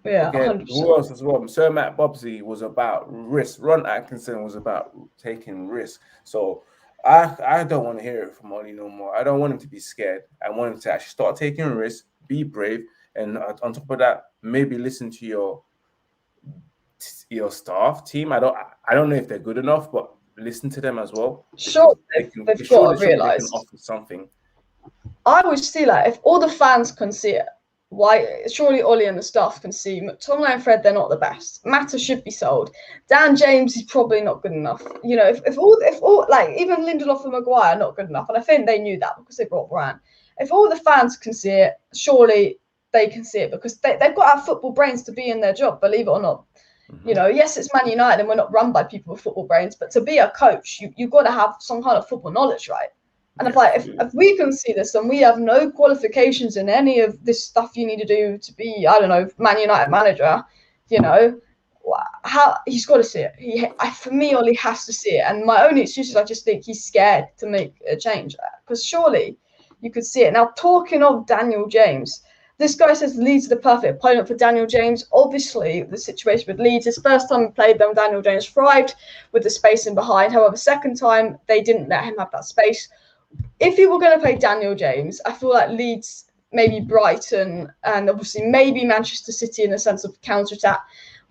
Yeah, again, 100%. Who else as well? Sir Matt Bobsey was about risk. Ron Atkinson was about taking risk. So I don't want to hear it from Ollie no more. I don't want him to be scared. I want him to actually start taking risks, be brave, and on top of that, maybe listen to your staff team. I don't know if they're good enough, but listen to them as well. Sure, they've got to realise they can offer something. I always see if all the fans can see it, why? Surely Ollie and the staff can see McTominay and Fred, they're not the best. Mata should be sold. Dan James is probably not good enough. You know, if all like even Lindelof and Maguire are not good enough, and I think they knew that because they brought Varane. If all the fans can see it, surely they can see it because they've got to have football brains to be in their job, believe it or not. You know, yes, it's Man United and we're not run by people with football brains, but to be a coach, you've got to have some kind of football knowledge, right? And if we can see this, then we have no qualifications in any of this stuff you need to do to be, I don't know, Man United manager. You know, how he's got to see it. For me, Ollie has to see it. And my only excuse is I just think he's scared to make a change because surely you could see it. Now, talking of Daniel James, this guy says Leeds are the perfect opponent for Daniel James. Obviously, the situation with Leeds, his first time he played them, Daniel James thrived with the space in behind. However, second time, they didn't let him have that space. If you were going to play Daniel James, I feel like Leeds, maybe Brighton, and obviously maybe Manchester City in the sense of counter-attack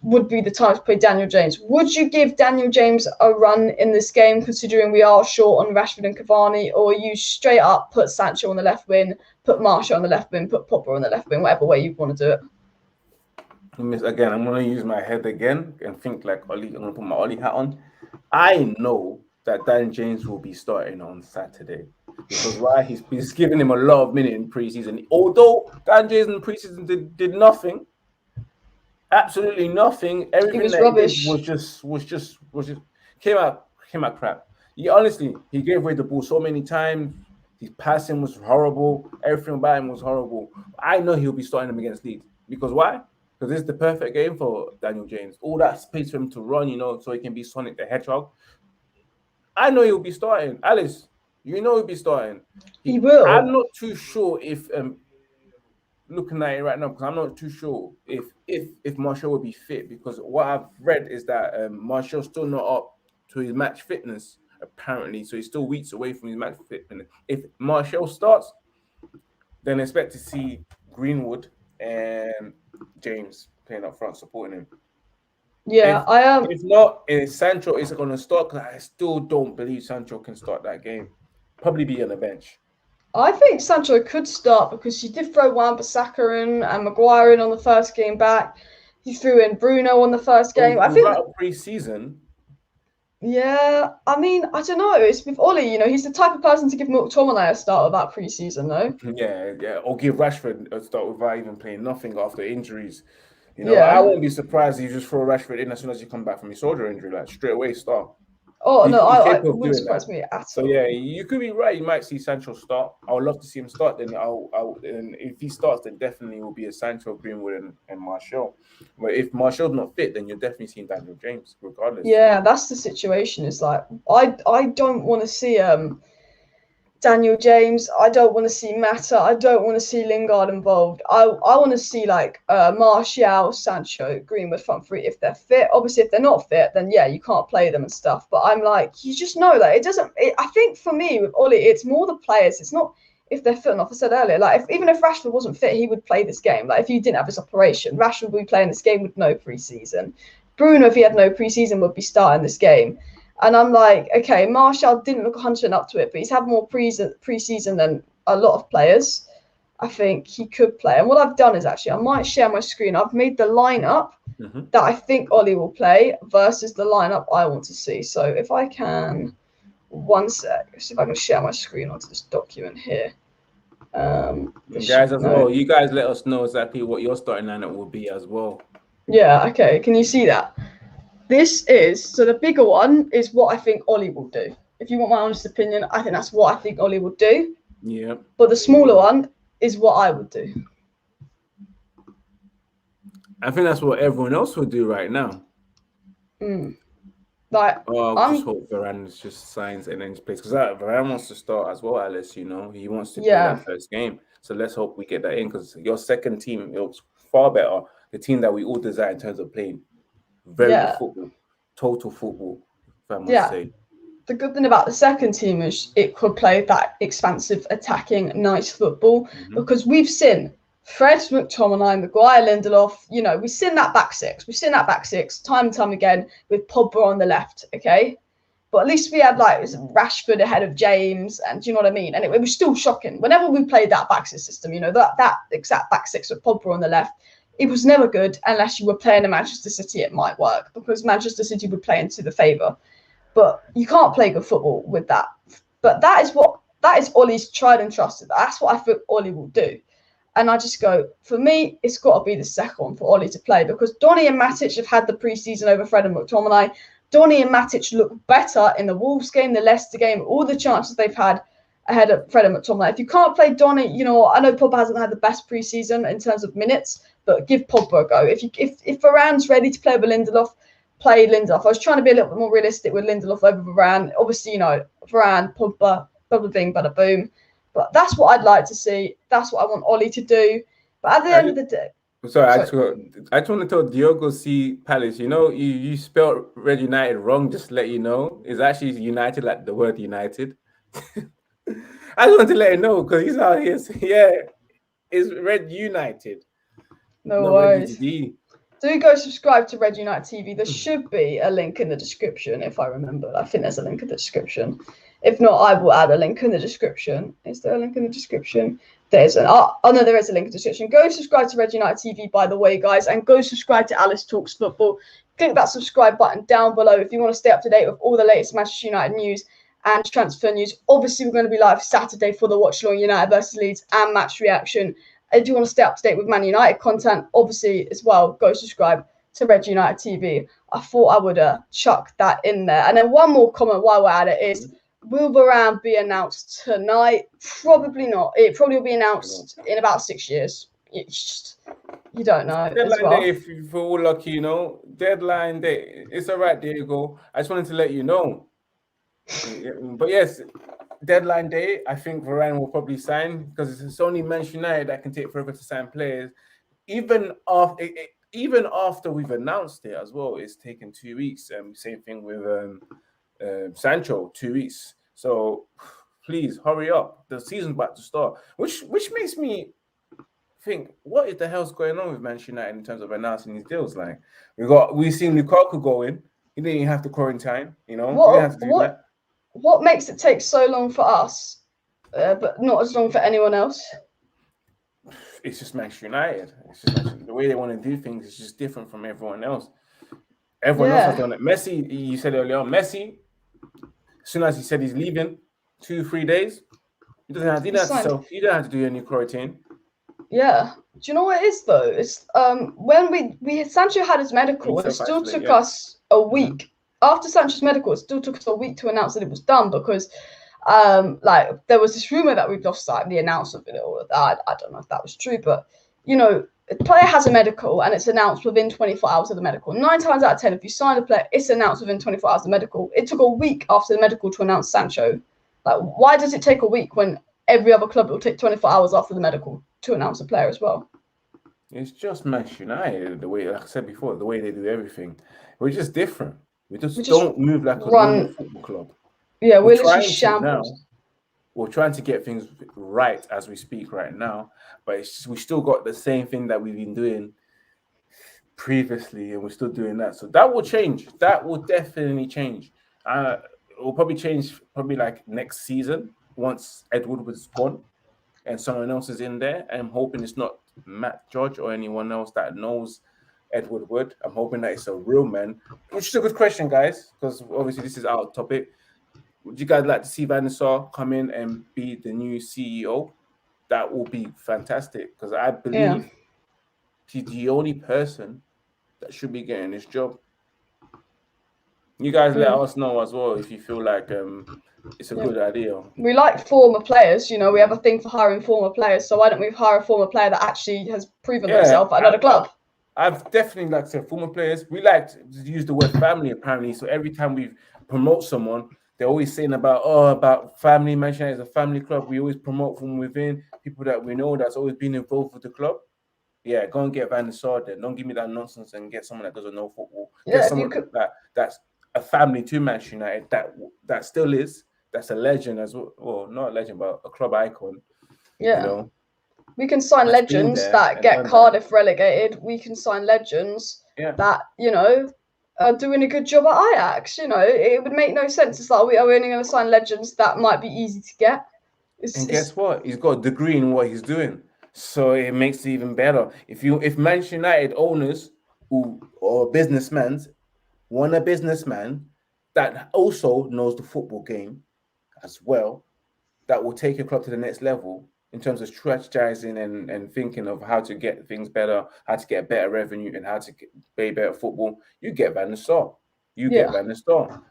would be the time to play Daniel James. Would you give Daniel James a run in this game, considering we are short on Rashford and Cavani, or you straight up put Sancho on the left wing, put Martial on the left wing, put Popper on the left wing, whatever way you want to do it? Again, I'm going to use my head again and think like Ollie. I'm going to put my Ollie hat on. I know that Dan James will be starting on Saturday because why he's giving him a lot of minutes in preseason. Although Dan James in preseason did nothing, absolutely nothing. Everything that rubbish. He did was just came out crap. He gave away the ball so many times. His passing was horrible. Everything about him was horrible. I know he'll be starting him against Leeds because why? Because this is the perfect game for Daniel James. All that space for him to run, so he can be Sonic the Hedgehog. I know he'll be starting. Alice, you know he'll be starting. He will. I'm not too sure if looking at it right now, because I'm not too sure if Martial will be fit, because what I've read is that Martial's still not up to his match fitness, apparently. So he's still weeks away from his match fitness. If Martial starts, then expect to see Greenwood and James playing up front, supporting him. Yeah, If not, Sancho is going to start, because I still don't believe Sancho can start that game. Probably be on the bench. I think Sancho could start because he did throw Wan-Bissaka in and Maguire in on the first game back. He threw in Bruno on the first game. I think pre-season. Yeah, I mean, I don't know. It's with Ollie, he's the type of person to give McTominay a start without pre-season, though. Yeah, or give Rashford a start without even playing nothing after injuries. Yeah. I won't be surprised if you just throw Rashford in as soon as you come back from your shoulder injury, like straight away start. Oh, no, I wouldn't surprise me at all. So, yeah, you could be right. You might see Sancho start. I would love to see him start. Then and if he starts, then definitely it will be a Sancho, Greenwood, and Martial. But if Martial's not fit, then you're definitely seeing Daniel James, regardless. Yeah, that's the situation. It's like, I don't want to see Daniel James. I don't want to see Mata. I don't want to see Lingard involved. I want to see like Martial, Sancho, Greenwood front three if they're fit. Obviously, if they're not fit, then yeah, you can't play them and stuff. But I'm like, you just know that it doesn't. I think for me with Ollie, it's more the players. It's not if they're fit enough. I said earlier, like even if Rashford wasn't fit, he would play this game. Like if you didn't have his operation, Rashford would be playing this game with no preseason. Bruno, if he had no preseason, would be starting this game. And I'm like, okay, Martial didn't look 100% up to it, but he's had more preseason than a lot of players. I think he could play. And what I've done is actually, I might share my screen. I've made the lineup that I think Ollie will play versus the lineup I want to see. So if I can, one sec, see if I can share my screen onto this document here. Guys, as well, you guys let us know exactly what your starting lineup will be as well. Yeah, okay. Can you see that? So the bigger one is what I think Ollie will do. If you want my honest opinion, I think that's what I think Ollie will do. Yeah. But the smaller one is what I would do. I think that's what everyone else will do right now. Like, I just hope Varane just signs and then plays, because Varane wants to start as well, Alice. He wants to play that first game. So let's hope we get that in, because your second team looks far better. The team that we all desire in terms of playing. Very good football, total football, if I must say. The good thing about the second team is it could play that expansive, attacking, nice football, because we've seen Fred, McTominay, Maguire, Lindelof, we've seen that back six. We've seen that back six time and time again with Pogba on the left, okay? But at least we had like Rashford ahead of James, and do you know what I mean? And it was still shocking. Whenever we played that back six system, you know, that exact back six with Pogba on the left, it was never good unless you were playing in Manchester City. It might work because Manchester City would play into the favour. But you can't play good football with that. But that is Ollie's tried and trusted. That's what I think Ollie will do. And I just go, for me, it's got to be the second one for Ollie to play because Donny and Matic have had the pre-season over Fred and McTominay. Donny and Matic look better in the Wolves game, the Leicester game, all the chances they've had ahead of Fred and McTominay. If you can't play Donny, you know, I know Pogba hasn't had the best pre-season in terms of minutes, but give Pogba a go. If Varane's ready to play with Lindelof, play Lindelof. I was trying to be a little bit more realistic with Lindelof over Varane. Obviously, you know, Varane, Pogba, bada bing, bada boom. But that's what I'd like to see. That's what I want Ollie to do. But at the end of the day... Sorry, I just want to tell Diogo C. Palace, you know, you spelled Red United wrong, just to let you know. It's actually United, like the word United. I just want to let you know because he's out here. Yeah, it's Red United. No worries. Do go subscribe to Red United TV. There should be a link in the description, if I remember. I think there's a link in the description. If not, I will add a link in the description. Is there a link in the description? There's an oh no, there is a link in the description. Go subscribe to Red United TV, by the way, guys, and go subscribe to Alice Talks Football. Click that subscribe button down below if you want to stay up to date with all the latest Manchester United news and transfer news. Obviously, we're going to be live Saturday for the Watch Along United versus Leeds and match reaction. If you want to stay up to date with Man United content, obviously as well, go subscribe to Red United TV. I thought I would chuck that in there. And then one more comment while we're at it is, will Varane be announced tonight? Probably not. It probably will be announced in about 6 years. It's just, you don't know. Deadline day, if you're all lucky, you know. Deadline day. It's all right, there you go. I just wanted to let you know. But yes, deadline day, I think Varane will probably sign because it's only Manchester United that can take forever to sign players. Even after we've announced it as well, it's taken 2 weeks. Same thing with Sancho, 2 weeks. So please hurry up. The season's about to start, which makes me think, what the hell's going on with Manchester United in terms of announcing these deals? Like we've seen Lukaku go in. He didn't even have to quarantine. You know, he didn't have to do that. What makes it take so long for us, but not as long for anyone else? It's just Manchester United. It's just the way they want to do things is just different from everyone else. Everyone else has done it. Messi, you said earlier on, Messi, as soon as he said he's leaving, 2-3 days, he don't have to do any quarantine. Yeah. Do you know what it is though? It's when Sancho had his medical, it still took us a week. After Sancho's medical, it still took us a week to announce that it was done because like there was this rumor that we've lost sight of the announcement of it all. I don't know if that was true, but you know, a player has a medical and it's announced within 24 hours of the medical. 9 times out of 10, if you sign a player, it's announced within 24 hours of the medical. It took a week after the medical to announce Sancho. Like, why does it take a week when every other club will take 24 hours after the medical to announce a player as well? It's just Manchester United, the way, like I said before, the way they do everything. We're just different. We just don't move like a normal football club. Yeah, we're literally shambles. We're trying to get things right as we speak right now, but we still got the same thing that we've been doing previously, and we're still doing that. So that will change. That will definitely change. It will probably change like next season once Edward was gone and someone else is in there. And I'm hoping it's not Matt George or anyone else that knows Edward Wood. I'm hoping that it's a real man, which is a good question, guys, because obviously this is our topic. Would you guys like to see Van der Sar come in and be the new CEO? That will be fantastic because I believe he's the only person that should be getting this job. You guys let us know as well if you feel like it's a good idea. We like former players, you know, we have a thing for hiring former players, so why don't we hire a former player that actually has proven themselves at another club? I've definitely, like I said, former players. We like to use the word family, apparently. So every time we promote someone, they're always saying about family. Manchester United is a family club. We always promote from within, people that we know that's always been involved with the club. Yeah, go and get Van der Sar then. Don't give me that nonsense and get someone that doesn't know football. Get someone that's a family to Manchester United that still is. That's a legend as well. Well, not a legend, but a club icon. Yeah. You know? We can sign legends that get Cardiff relegated. We can sign legends that, you know, are doing a good job at Ajax. You know, it would make no sense. It's like, are we only going to sign legends that might be easy to get? And guess what? He's got a degree in what he's doing, so it makes it even better. If Manchester United owners or businessmen want a businessman that also knows the football game as well, that will take your club to the next level in terms of strategizing and thinking of how to get things better, how to get better revenue, and how to play better football, you get Van der Sar. Get Van der Sar,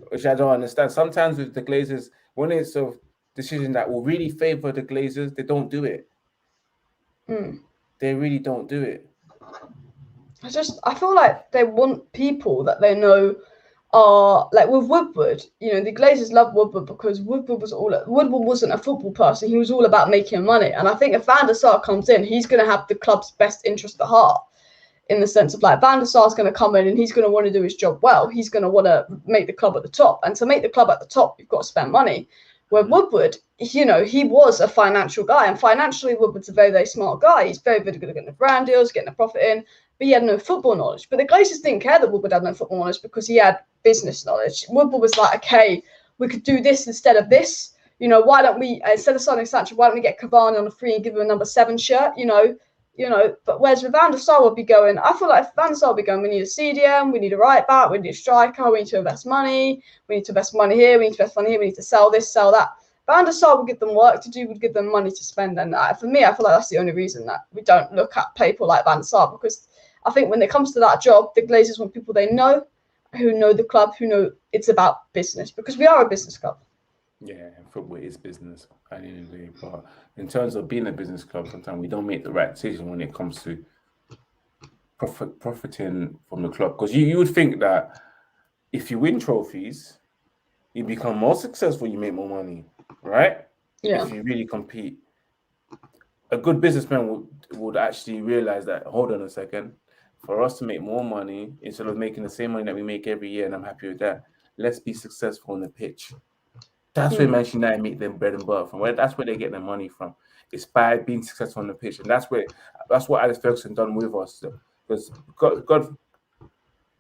which I don't understand. Sometimes with the Glazers, when it's a decision that will really favor the Glazers, they don't do it. They really don't do it. I feel like they want people that they know are like with Woodward. You know, the Glazers love Woodward because Woodward wasn't a football person. He was all about making money. And I think if Van der Sar comes in, he's going to have the club's best interest at heart. In the sense of like Van der Sar's going to come in and he's going to want to do his job well. He's going to want to make the club at the top. And to make the club at the top, you've got to spend money. Where Woodward, you know, he was a financial guy. And financially, Woodward's a very, very smart guy. He's very, very good at getting the brand deals, getting the profit in. But he had no football knowledge. But the Glazers didn't care that Woodward had no football knowledge because he had business knowledge. Woodward was like, okay, we could do this instead of this. You know, why don't we, instead of signing Sancho, why don't we get Cavani on a free and give him a number 7 shirt, you know, but whereas with Van der Sar would be going, I feel like if Van der Sar would be going, we need a CDM, we need a right back, we need a striker, we need to invest money, we need to invest money here, we need to invest money here, we need to sell this, sell that. Van der Sar would give them work to do, would give them money to spend. And for me, I feel like that's the only reason that we don't look at people like Van der Sar, because I think when it comes to that job, the Glazers want people they know, who know the club, who know it's about business, because we are a business club. Yeah, football is business at the end of the day. But in terms of being a business club, sometimes we don't make the right decision when it comes to profiting from the club. Because you would think that if you win trophies, you become more successful, you make more money, right? Yeah. If you really compete. A good businessman would actually realize that, hold on a second, for us to make more money, instead of making the same money that we make every year, and I'm happy with that, let's be successful on the pitch. That's where Manchester United make their bread and butter from. That's where they get their money from. It's by being successful on the pitch, and that's what Alex Ferguson done with us. Because God,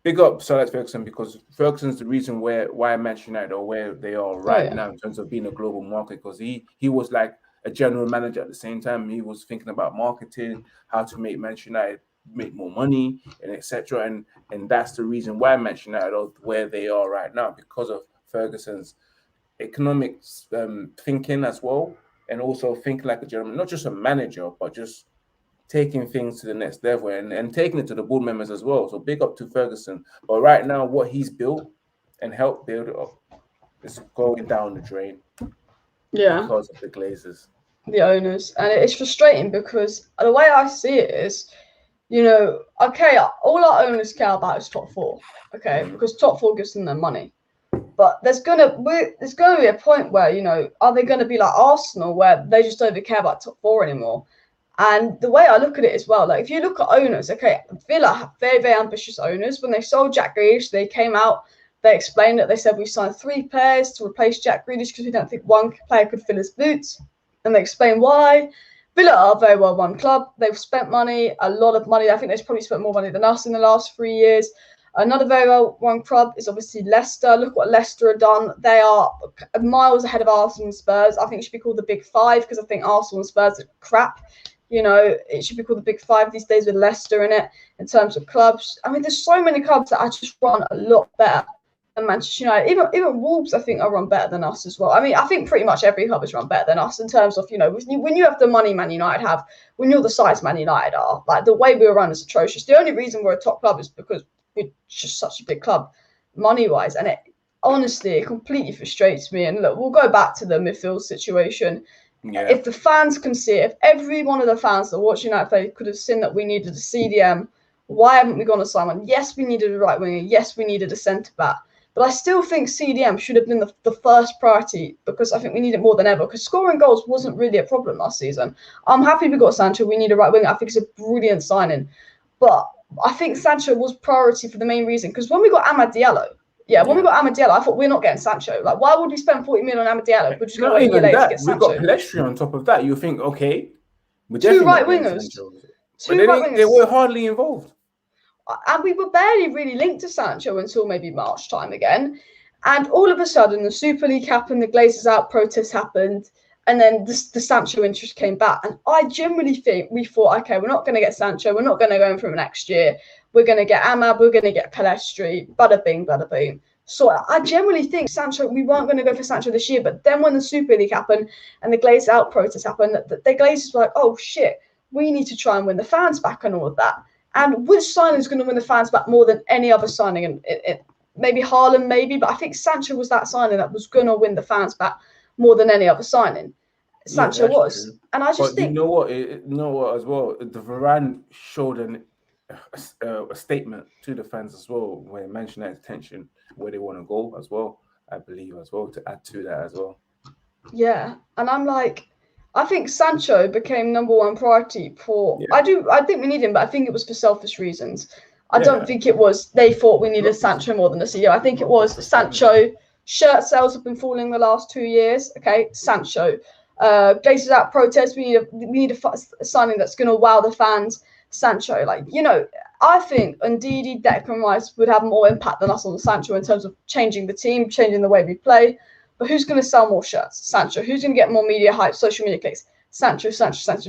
big up Sir Alex Ferguson, because Ferguson's the reason why Manchester United are where they are right now in terms of being a global market. Because he was like a general manager at the same time. He was thinking about marketing, how to make Manchester United make more money, and etc. And that's the reason why Manchester United are where they are right now, because of Ferguson's economics thinking as well, and also thinking like a gentleman, not just a manager, but just taking things to the next level and taking it to the board members as well. So big up to Ferguson. But right now, what he's built and helped build it up is going down the drain. Yeah. Because of the Glazers. The owners. And it's frustrating because the way I see it is, you know, okay, all our owners care about is top 4. Okay, because top 4 gives them their money. But there's gonna be a point where, you know, are they gonna be like Arsenal, where they just don't even care about top 4 anymore? And the way I look at it as well, like if you look at owners, okay, Villa have very, very ambitious owners. When they sold Jack Grealish, they came out, they explained it. They said we signed 3 players to replace Jack Grealish because we don't think one player could fill his boots. And they explained why. Villa are a very well-run club. They've spent money, a lot of money. I think they've probably spent more money than us in the last 3 years. Another very well-run club is obviously Leicester. Look what Leicester have done. They are miles ahead of Arsenal and Spurs. I think it should be called the Big 5 because I think Arsenal and Spurs are crap. You know, it should be called the Big 5 these days with Leicester in it in terms of clubs. I mean, there's so many clubs that are just run a lot better than Manchester United. Even Wolves, I think, are run better than us as well. I mean, I think pretty much every club is run better than us in terms of, you know, when you have the money Man United have, when you're the size Man United are, like the way we were run is atrocious. The only reason we're a top club is because we're just such a big club money-wise. And it completely frustrates me. And look, we'll go back to the midfield situation. Yeah. If the fans can see it, if every one of the fans that watch United play could have seen that we needed a CDM, why haven't we gone to sign one? Yes, we needed a right winger. Yes, we needed a centre-back. But I still think CDM should have been the first priority because I think we need it more than ever because scoring goals wasn't really a problem last season. I'm happy we got Sancho. We need a right winger. I think it's a brilliant signing. But I think Sancho was priority for the main reason because when we got Amad Diallo, when we got Amad Diallo, I thought we're not getting Sancho. Like, why would we spend 40 million on Amad Diallo? We're just going to wait a year later to get Sancho. We've got Pelestri on top of that. You think, okay, we're 2 right wingers. But they were hardly involved. and we were barely really linked to Sancho until maybe March time again. And all of a sudden, the Super League happened, the Glazers out protest happened, and then the Sancho interest came back. And I generally think we thought, okay, we're not going to get Sancho, we're not going to go in for him next year. We're going to get Amab, we're going to get Palestri, bada bing, bada boom. So I generally think Sancho, we weren't going to go for Sancho this year. But then when the Super League happened and the Glazers out protest happened, the Glazers were like, oh shit, we need to try and win the fans back and all of that. And which signing is going to win the fans back more than any other signing? And maybe Haaland, maybe, but I think Sancho was that signing that was going to win the fans back more than any other signing. Sancho was. True. And I just think... You know what as well? The Varane showed a statement to the fans as well, where mentioned that attention, where they want to go as well, I believe as well, to add to that as well. Yeah, and I'm like, I think Sancho became number one priority for... Yeah. I think we need him, but I think it was for selfish reasons. I don't think it was they thought we needed Sancho more than a CEO. I think it was Sancho. Shirt sales have been falling the last 2 years. Okay, Sancho. Glazers out protest. We need a signing that's going to wow the fans. Sancho. Like, you know, I think Ndidi, Declan Rice would have more impact than us on Sancho in terms of changing the team, changing the way we play. But who's going to sell more shirts? Sancho. Who's going to get more media hype, social media clicks? Sancho.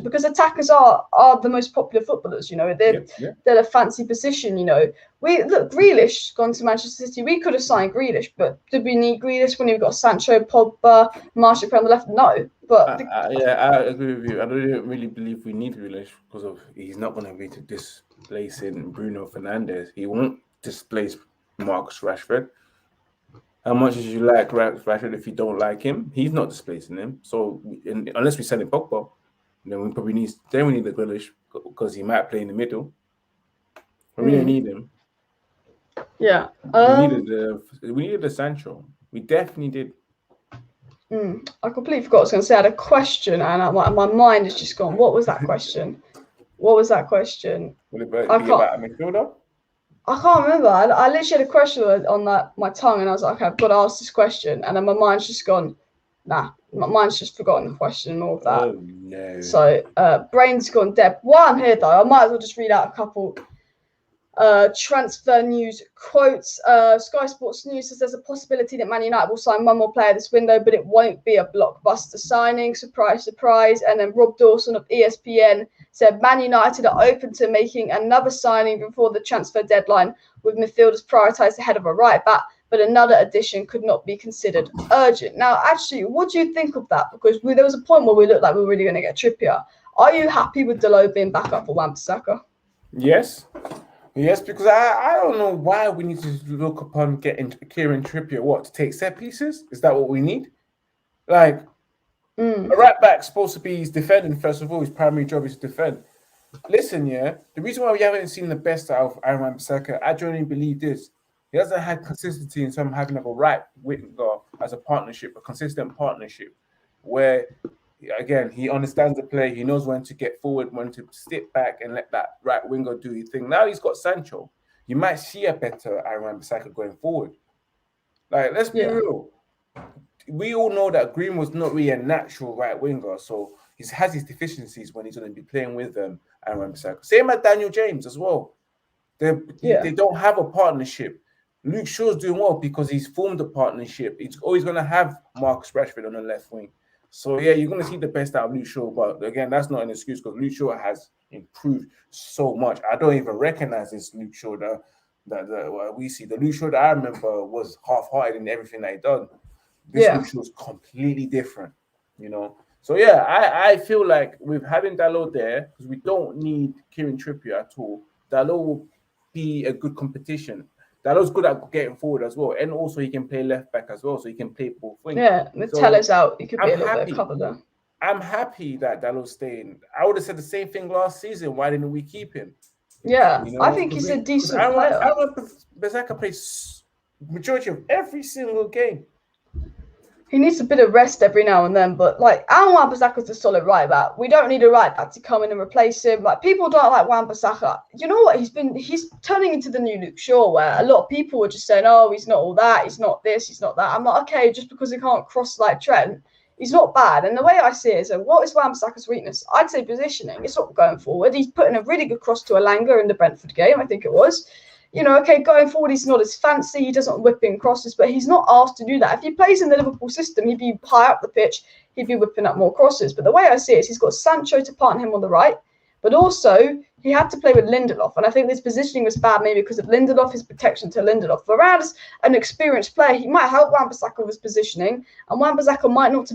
Because attackers are the most popular footballers, you know. They're a fancy position, you know. Grealish gone to Manchester City. We could have signed Grealish, but did we need Grealish when we've got Sancho, Pogba, Martial on the left? No. But I agree with you. I don't really believe we need Grealish because he's not going to be displacing Bruno Fernandes. He won't displace Marcus Rashford. How much as you like Rashford, if you don't like him, he's not displacing him. So unless we sell him Pogba, then we probably need the Grealish because he might play in the middle. But we don't need him. Yeah. We needed the Sancho. We definitely did. I completely forgot what I was going to say. I had a question, and my mind has just gone. What was that question? Was it about a midfielder? I can't remember. I literally had a question on my tongue, and I was like, okay, I've got to ask this question. And then my mind's just gone, nah, my mind's just forgotten the question and all of that. Oh, no. So, brain's gone dead. While I'm here, though, I might as well just read out a couple transfer news quotes. Sky Sports News says there's a possibility that Man United will sign one more player this window, but it won't be a blockbuster signing. Surprise, surprise. And then Rob Dawson of ESPN said Man United are open to making another signing before the transfer deadline, with midfielders prioritised ahead of a right back, but another addition could not be considered urgent. Now, actually, what do you think of that? Because there was a point where we looked like we were really going to get Trippier. Are you happy with Dalot being back up for Wan-Bissaka? Yes. Yes, because I don't know why we need to look upon getting Kieran Trippier, to take set pieces? Is that what we need? Like, a right back's supposed to be defending, first of all. His primary job is to defend. Listen, the reason why we haven't seen the best out of Aaron Wan-Bissaka, I genuinely believe this. He hasn't had consistency in terms of having a right winger as a partnership, a consistent partnership, where, again, he understands the play. He knows when to get forward, when to sit back and let that right winger do his thing. Now he's got Sancho. You might see a better Aaron Wan-Bissaka going forward. Like, let's be real. We all know that Greenwood's not really a natural right winger, so he has his deficiencies when he's going to be playing with Aaron Wan-Bissaka. Same as Daniel James as well. They don't have a partnership. Luke Shaw's doing well because he's formed a partnership. He's always going to have Marcus Rashford on the left wing. So, you're going to see the best out of Luke Shaw. But, again, that's not an excuse because Luke Shaw has improved so much. I don't even recognize this Luke Shaw that we see. The Luke Shaw that I remember was half-hearted in everything that he done. This Luke Shaw was completely different, you know. So, I feel like with having Dalot there, because we don't need Kieran Trippier at all, Dalot will be a good competition. Dalot's good at getting forward as well, and also he can play left back as well, so he can play both wings. Yeah, with Tellers out, he could be a little bit of cover there. I'm happy that Dalot's staying. I would have said the same thing last season. Why didn't we keep him? Yeah, I think he's a decent player. Wan-Bissaka plays majority of every single game. He needs a bit of rest every now and then, but like Aaron Wan-Bissaka's a solid right back. We don't need a right back to come in and replace him. Like, people don't like Wan-Bissaka. You know what? He's turning into the new Luke Shaw, where a lot of people were just saying, "Oh, he's not all that. He's not this. He's not that." I'm like, okay, just because he can't cross like Trent, He's not bad. And the way I see it is, what is Wan-Bissaka's weakness? I'd say positioning. It's not going forward. He's putting a really good cross to Elanga in the Brentford game, I think it was. Okay, going forward, he's not as fancy. He doesn't whip in crosses, but he's not asked to do that. If he plays in the Liverpool system, he'd be high up the pitch. He'd be whipping up more crosses. But the way I see it is he's got Sancho to partner him on the right, but also he had to play with Lindelof. And I think this positioning was bad maybe because of Lindelof, his protection to Lindelof. Varane is an experienced player. He might help Wan-Bissaka with his positioning, and Wan-Bissaka might not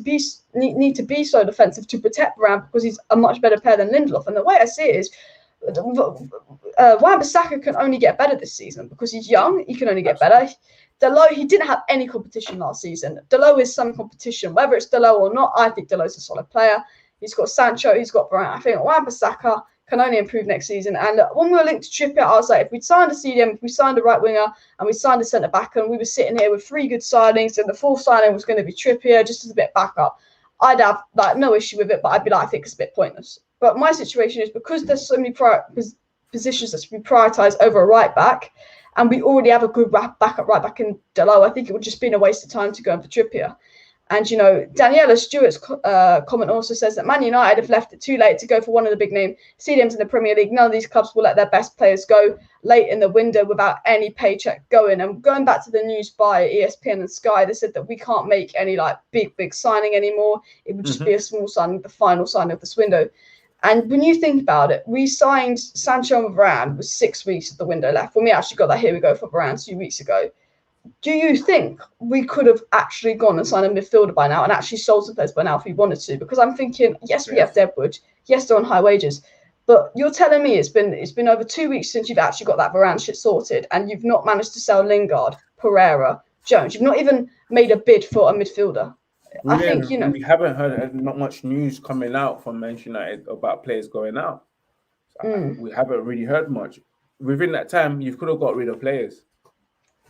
need to be so defensive to protect Varane because he's a much better player than Lindelof. And the way I see it is Wan-Bissaka can only get better this season because he's young. He can only get better. Dalot, he didn't have any competition last season. Dalot is some competition. Whether it's Dalot or not, I think Dalot's a solid player. He's got Sancho, he's got Varane. I think Wan-Bissaka can only improve next season. And when we were linked to Trippier, I was like, if we'd signed a CDM, if we signed a right winger, and we signed a centre back, and we were sitting here with 3 good signings, and the fourth signing was going to be Trippier, just as a bit backup, I'd have no issue with it, but I'd be like, I think it's a bit pointless. But my situation is because there's so many positions that's to be prioritised over a right back, and we already have a good backup right back in Dalot, I think it would just be a waste of time to go in for Trippier. And, Daniela Stewart's comment also says that Man United have left it too late to go for one of the big name CDMs in the Premier League. None of these clubs will let their best players go late in the window without any paycheck going. And going back to the news by ESPN and Sky, they said that we can't make any big signing anymore. It would just be a small signing, the final signing of this window. And when you think about it, we signed Sancho and Varane with 6 weeks of the window left. When we actually got that, here we go for Varane 2 weeks ago. Do you think we could have actually gone and signed a midfielder by now and actually sold some players by now if we wanted to? Because I'm thinking, yes, we have Deadwood. Yes, they're on high wages. But you're telling me it's been over 2 weeks since you've actually got that Varane shit sorted and you've not managed to sell Lingard, Pereira, Jones. You've not even made a bid for a midfielder. I think, we haven't heard not much news coming out from Manchester United about players going out. We haven't really heard much. Within that time, you could have got rid of players.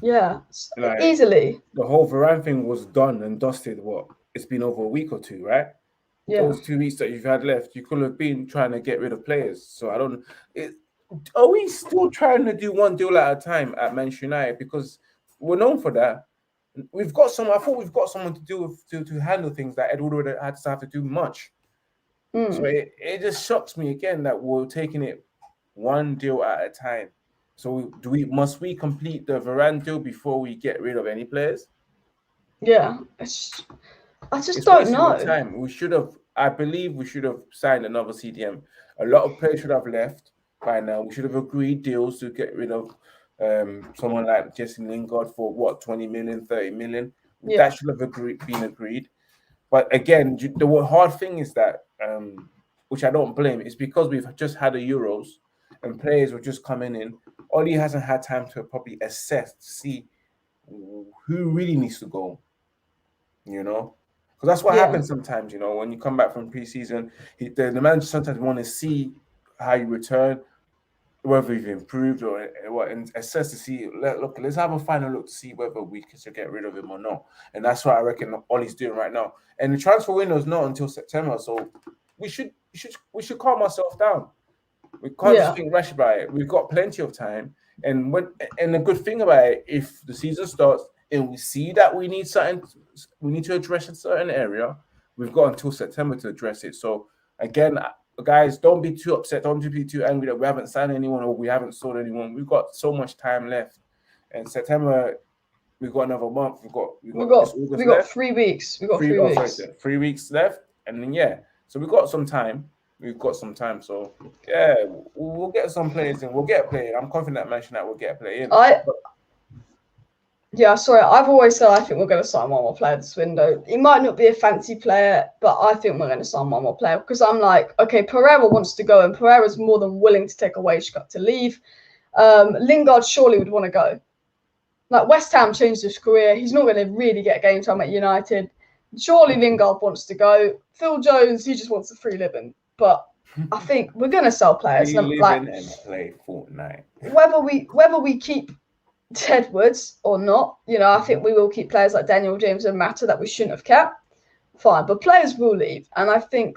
Yeah, easily. The whole Varane thing was done and dusted. It's been over a week or two, right? Yeah. Those 2 weeks that you've had left, you could have been trying to get rid of players. So I don't. Are we still trying to do one deal at a time at Manchester United? Because we're known for that. We've got some. I thought we've got someone to do to handle things that Edward would have to do much. So it just shocks me again that we're taking it one deal at a time. So must we complete the Varane deal before we get rid of any players? Yeah, I just don't know. Time. I believe we should have signed another CDM. A lot of players should have left by now. We should have agreed deals to get rid of someone like Jesse Lingard for 20 million, 30 million. Yeah. That should have been agreed. But again, the hard thing is that, which I don't blame, is because we've just had the Euros and players were just coming in. Oli hasn't had time to probably assess to see who really needs to go, because that's what happens sometimes, when you come back from preseason, the manager sometimes want to see how you return, whether you've improved or what, and assess to see, let's have a final look to see whether we can get rid of him or not. And that's what I reckon Ollie's doing right now. And the transfer window is not until September, so we should calm ourselves down. We can't just think rash about it. We've got plenty of time. And the good thing about it, if the season starts and we see that we need to address a certain area, we've got until September to address it. So again, guys, don't be too upset. Don't be too angry that we haven't signed anyone or we haven't sold anyone. We've got so much time left. And September, we've got another month. We've got 3 weeks. We've got 3 weeks. Sorry, 3 weeks left. And then, so we've got some time. So we'll get some players in. We'll get a player. I'm confident that Manchester United will get a player in. I've always said I think we're going to sign one more player this window. He might not be a fancy player, but I think we're going to sign one more player because I'm like, okay, Pereira wants to go, and Pereira's more than willing to take a wage cut to leave. Lingard surely would want to go. Like West Ham changed his career. He's not going to really get game time at United. Surely Lingard wants to go. Phil Jones, he just wants a free living. But I think we're going to sell players. And play Fortnite. Whether we keep Deadwoods or not, I think we will keep players like Daniel James and Mata that we shouldn't have kept. Fine, but players will leave. And I think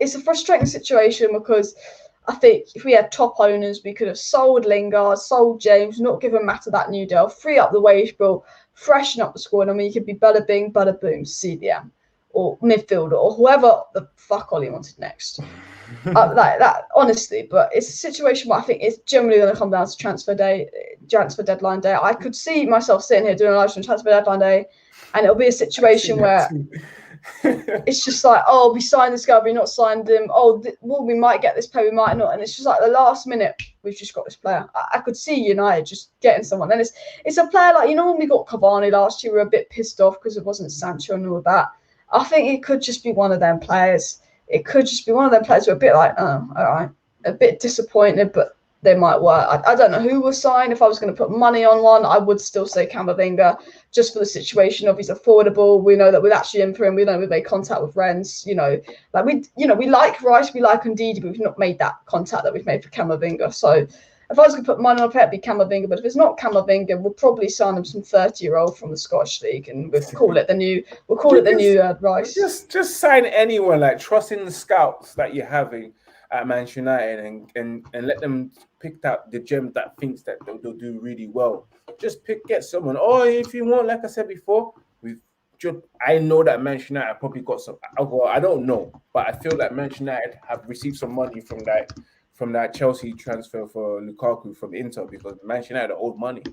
it's a frustrating situation because I think if we had top owners, we could have sold Lingard, sold James, not given Mata that new deal, free up the wage bill, freshen up the squad, and we could be bada bing, bada boom, CDM. or midfielder or whoever the fuck Ollie wanted next. Like that, honestly. But it's a situation where I think it's generally going to come down to transfer deadline day. I could see myself sitting here doing a live stream transfer deadline day, and it'll be a situation where it's just like, oh, we signed this guy, we not signed him. Oh, well, we might get this player, we might not. And it's just like the last minute, we've just got this player. I could see United just getting someone. And it's a player like, when we got Cavani last year, we were a bit pissed off because it wasn't Sancho and all that. I think it could just be one of them players. It could just be one of them players who are a bit like, oh, all right, a bit disappointed, but they might work. I don't know who will sign. If I was going to put money on one, I would still say Camavinga, just for the situation of he's affordable. We know that we're actually in for him. We know we've made contact with Rennes. We like Rice, we like Ndidi, but we've not made that contact that we've made for Camavinga. So if I was going to put money on it, it'd be Camavinga. But if it's not Camavinga, we'll probably sign him some 30-year-old from the Scottish League, and we'll call it the new Rice. Just sign anyone. Like, trust in the scouts that you're having at Manchester United, and let them pick out the gem that thinks that they'll do really well. Just get someone. Or if you want, like I said before, I know that Manchester United probably got some. Well, I don't know, but I feel that Manchester United have received some money from that Chelsea transfer for Lukaku from Inter, because Manchester United owed money.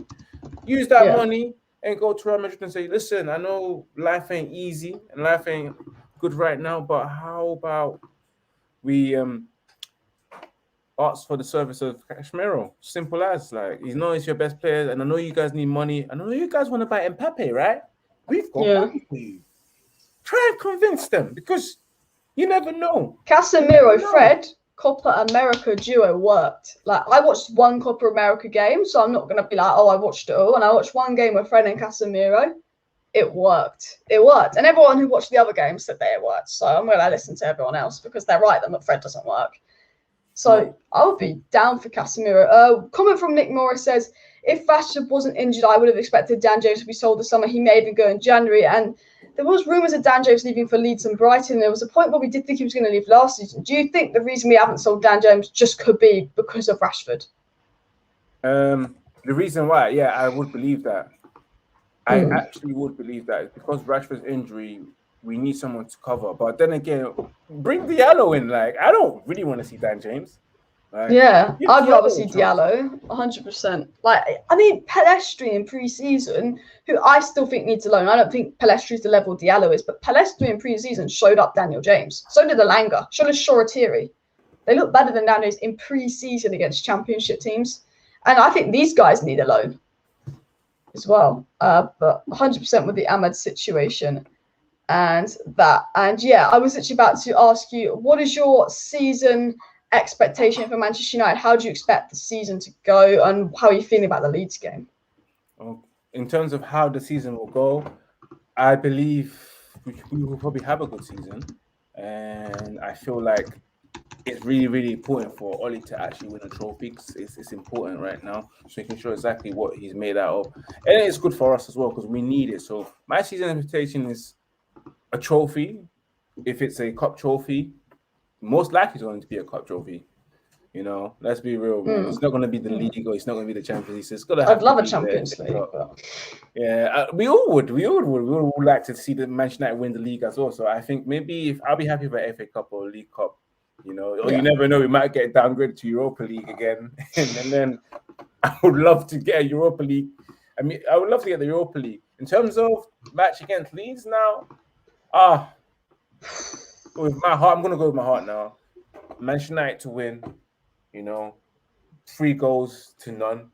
Use that money and go to Real Madrid and say, listen, I know life ain't easy and life ain't good right now, but how about we ask for the service of Casemiro? Simple as, like, he's your best player, and I know you guys need money. I know you guys want to buy Mbappe, right? We've got money for you. Try and convince them, because you never know. Casemiro, Fred, Copa America duo worked. Like, I watched one Copa America game, so I'm not going to be like, oh, I watched it all. And I watched one game with Fred and Casemiro. It worked. And everyone who watched the other games said that it worked. So I'm going to listen to everyone else, because they're right that McFred doesn't work. So I would be down for Casemiro. Comment from Nick Morris says, if Rashford wasn't injured, I would have expected Dan James to be sold this summer. He may even go in January. And there was rumours of Dan James leaving for Leeds and Brighton. There was a point where we did think he was going to leave last season. Do you think the reason we haven't sold Dan James just could be because of Rashford? The reason why, I would believe that. I actually would believe that. It's because Rashford's injury, we need someone to cover. But then again, bring Diallo in. Like, I don't really want to see Dan James. Like, I'd rather see Diallo, 100%. Like, I mean, Pelestri in pre-season, who I still think needs a loan. I don't think Pelestri's the level Diallo is, but Pelestri in pre-season showed up Daniel James. So did Elanga. So did Shoretiri. They look better than Daniel James in pre-season against championship teams. And I think these guys need a loan as well. But 100% with the Ahmed situation. And I was actually about to ask you, what is your season expectation for Manchester United? How do you expect the season to go, and how are you feeling about the Leeds game? In terms of how the season will go, I believe we will probably have a good season, and I feel like it's really, really important for Ollie to actually win a trophy. It's important right now, so making sure exactly what he's made out of, and it's good for us as well because we need it. So my season expectation is a trophy. If it's a cup trophy, most likely it's going to be a cup trophy. Let's be real, man. It's not going to be the league, or it's not going to be the Champions League. So it's going to have. I'd love a Champions League. But... Yeah, we all would. We all would like to see the Manchester United win the league as well. So I think maybe I'll be happy with an FA Cup or a League Cup. Or you never know, we might get downgraded to Europa League again, and then I would love to get a Europa League. I mean, I would love to get the Europa League. In terms of match against Leeds now, with my heart, I'm going to go with my heart now. Manchester United to win, 3 goals to none.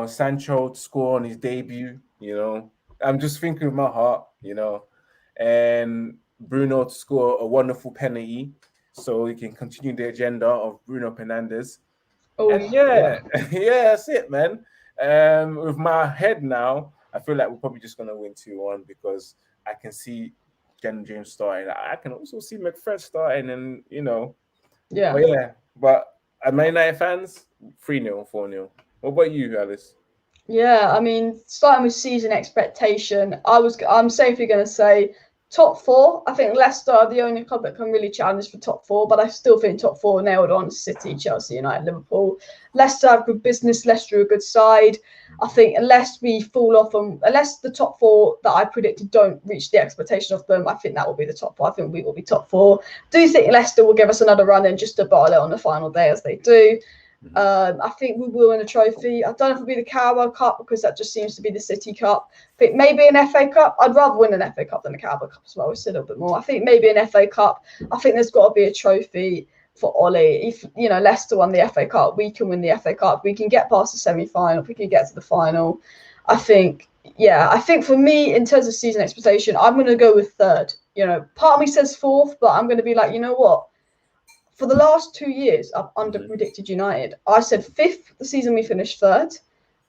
Sancho to score on his debut, I'm just thinking with my heart, and Bruno to score a wonderful penalty so he can continue the agenda of Bruno Fernandes. And that's it, man. With my head now, I feel like we're probably just going to win 2-1 because I can see Jen James starting. I can also see McFred starting, and But at Man United fans, 3-0, 4-0. What about you, Alice? Yeah, I mean, starting with season expectation, I'm safely going to say Top 4, I think Leicester are the only club that can really challenge for top 4, but I still think top 4 nailed on: City, Chelsea, United, Liverpool. Leicester have good business. Leicester are a good side. I think unless we fall off, unless the top 4 that I predicted don't reach the expectation of them, I think that will be the top 4. I think we will be top 4. Do you think Leicester will give us another run in just to bottle it on the final day as they do? I think we will win a trophy. I don't know if it'll be the Carabao Cup because that just seems to be the City Cup. I think maybe an FA Cup. I'd rather win an FA Cup than a Carabao Cup as well. It's a little bit more. I think maybe an FA Cup. I think there's got to be a trophy for Ollie. If Leicester won the FA Cup, we can win the FA Cup. We can get past the semi-final. If we can get to the final, I think for me, in terms of season expectation, I'm going to go with 3rd. Part of me says 4th, but I'm going to be like, you know what? For the last 2 years, I've under-predicted United. I said 5th the season we finished 3rd,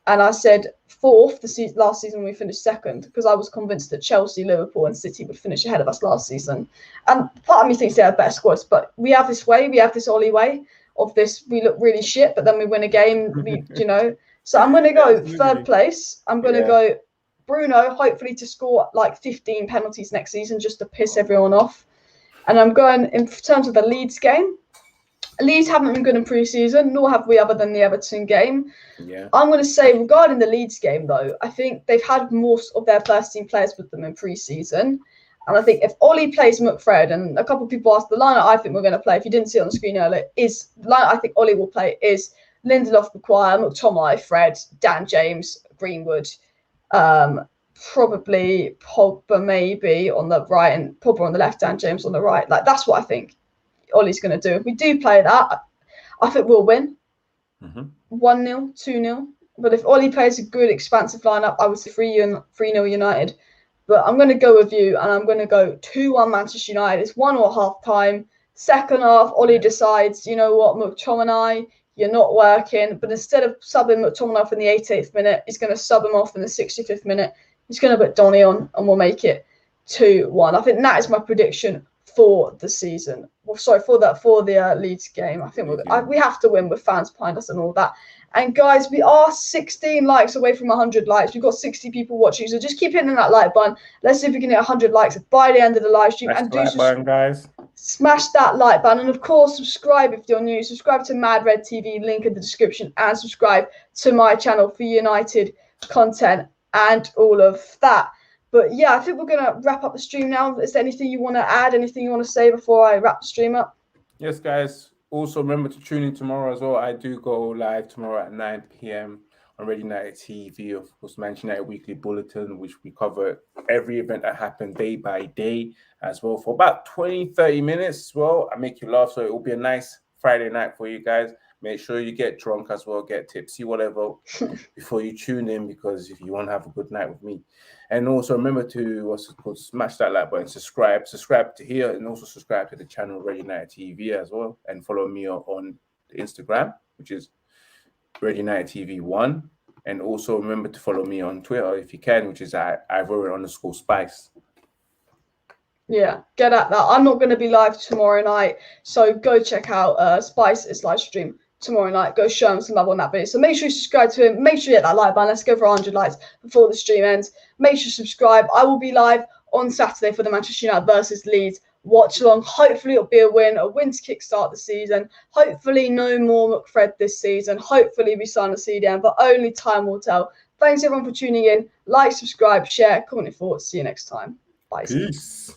and I said 4th last season we finished 2nd, because I was convinced that Chelsea, Liverpool, and City would finish ahead of us last season. And part of me thinks they have better squads, but we have this Ollie way of this. We look really shit, but then we win a game. So I'm going to go 3rd place. I'm going to go Bruno, hopefully to score like 15 penalties next season just to piss everyone off. And I'm going, in terms of the Leeds game, Leeds haven't been good in pre-season, nor have we, other than the Everton game. Yeah. I'm going to say, regarding the Leeds game, though, I think they've had most of their first-team players with them in pre-season. And I think if Ollie plays McFred, and a couple of people asked the lineup I think we're going to play, if you didn't see it on the screen earlier, is the lineup I think Ollie will play is Lindelof, Maguire, McTominay, Fred, Dan James, Greenwood, probably Pogba maybe on the right and Pogba on the left and James on the right. Like, that's what I think Ollie's going to do. If we do play that, I think we'll win 1-0, 2-0. But if Ollie plays a good expansive lineup, I would say 3-0 United. But I'm going to go with you, and I'm going to go 2-1 Manchester United. It's 1 or half time. Second half, Ollie decides, you know what, McTominay, you're not working. But instead of subbing McTominay off in the 88th minute, he's going to sub him off in the 65th minute. He's going to put Donny on, and we'll make it 2-1. I think that is my prediction for the season. Well, sorry, for the Leeds game. I think we have to win with fans behind us and all that. And guys, we are 16 likes away from 100 likes. We've got 60 people watching, so just keep hitting that like button. Let's see if we can hit 100 likes by the end of the live stream. Smash the like button, guys. Smash that like button, and of course, subscribe if you're new. Subscribe to MadRed TV, link in the description, and subscribe to my channel for United content and all of that. But yeah, I think we're going to wrap up the stream now. Is there anything you want to add, anything you want to say before I wrap the stream up? Yes, guys. Also, remember to tune in tomorrow as well. I do go live tomorrow at 9 p.m. on Red United TV, of course, Manchester United Weekly Bulletin, which we cover every event that happened day by day as well for about 20-30 minutes as well. I make you laugh, so it will be a nice Friday night for you guys. Make sure you get drunk as well, get tipsy, whatever, before you tune in, because if you want to have a good night with me. And also remember to smash that like button, subscribe to here, and also subscribe to the channel Red United TV as well. And follow me on Instagram, which is Red United TV 1. And also remember to follow me on Twitter if you can, which is @Ivorian_Spice. Yeah, get at that. I'm not going to be live tomorrow night, so go check out Spice's live stream tomorrow night. Go show him some love on that video. So make sure you subscribe to him. Make sure you hit that like button. Let's go for 100 likes before the stream ends. Make sure you subscribe. I will be live on Saturday for the Manchester United versus Leeds watch along. Hopefully it'll be a win to kickstart the season. Hopefully no more McFred this season. Hopefully we sign a CDM, but only time will tell. Thanks everyone for tuning in. Like, subscribe, share, comment your thoughts. See you next time. Bye. Peace.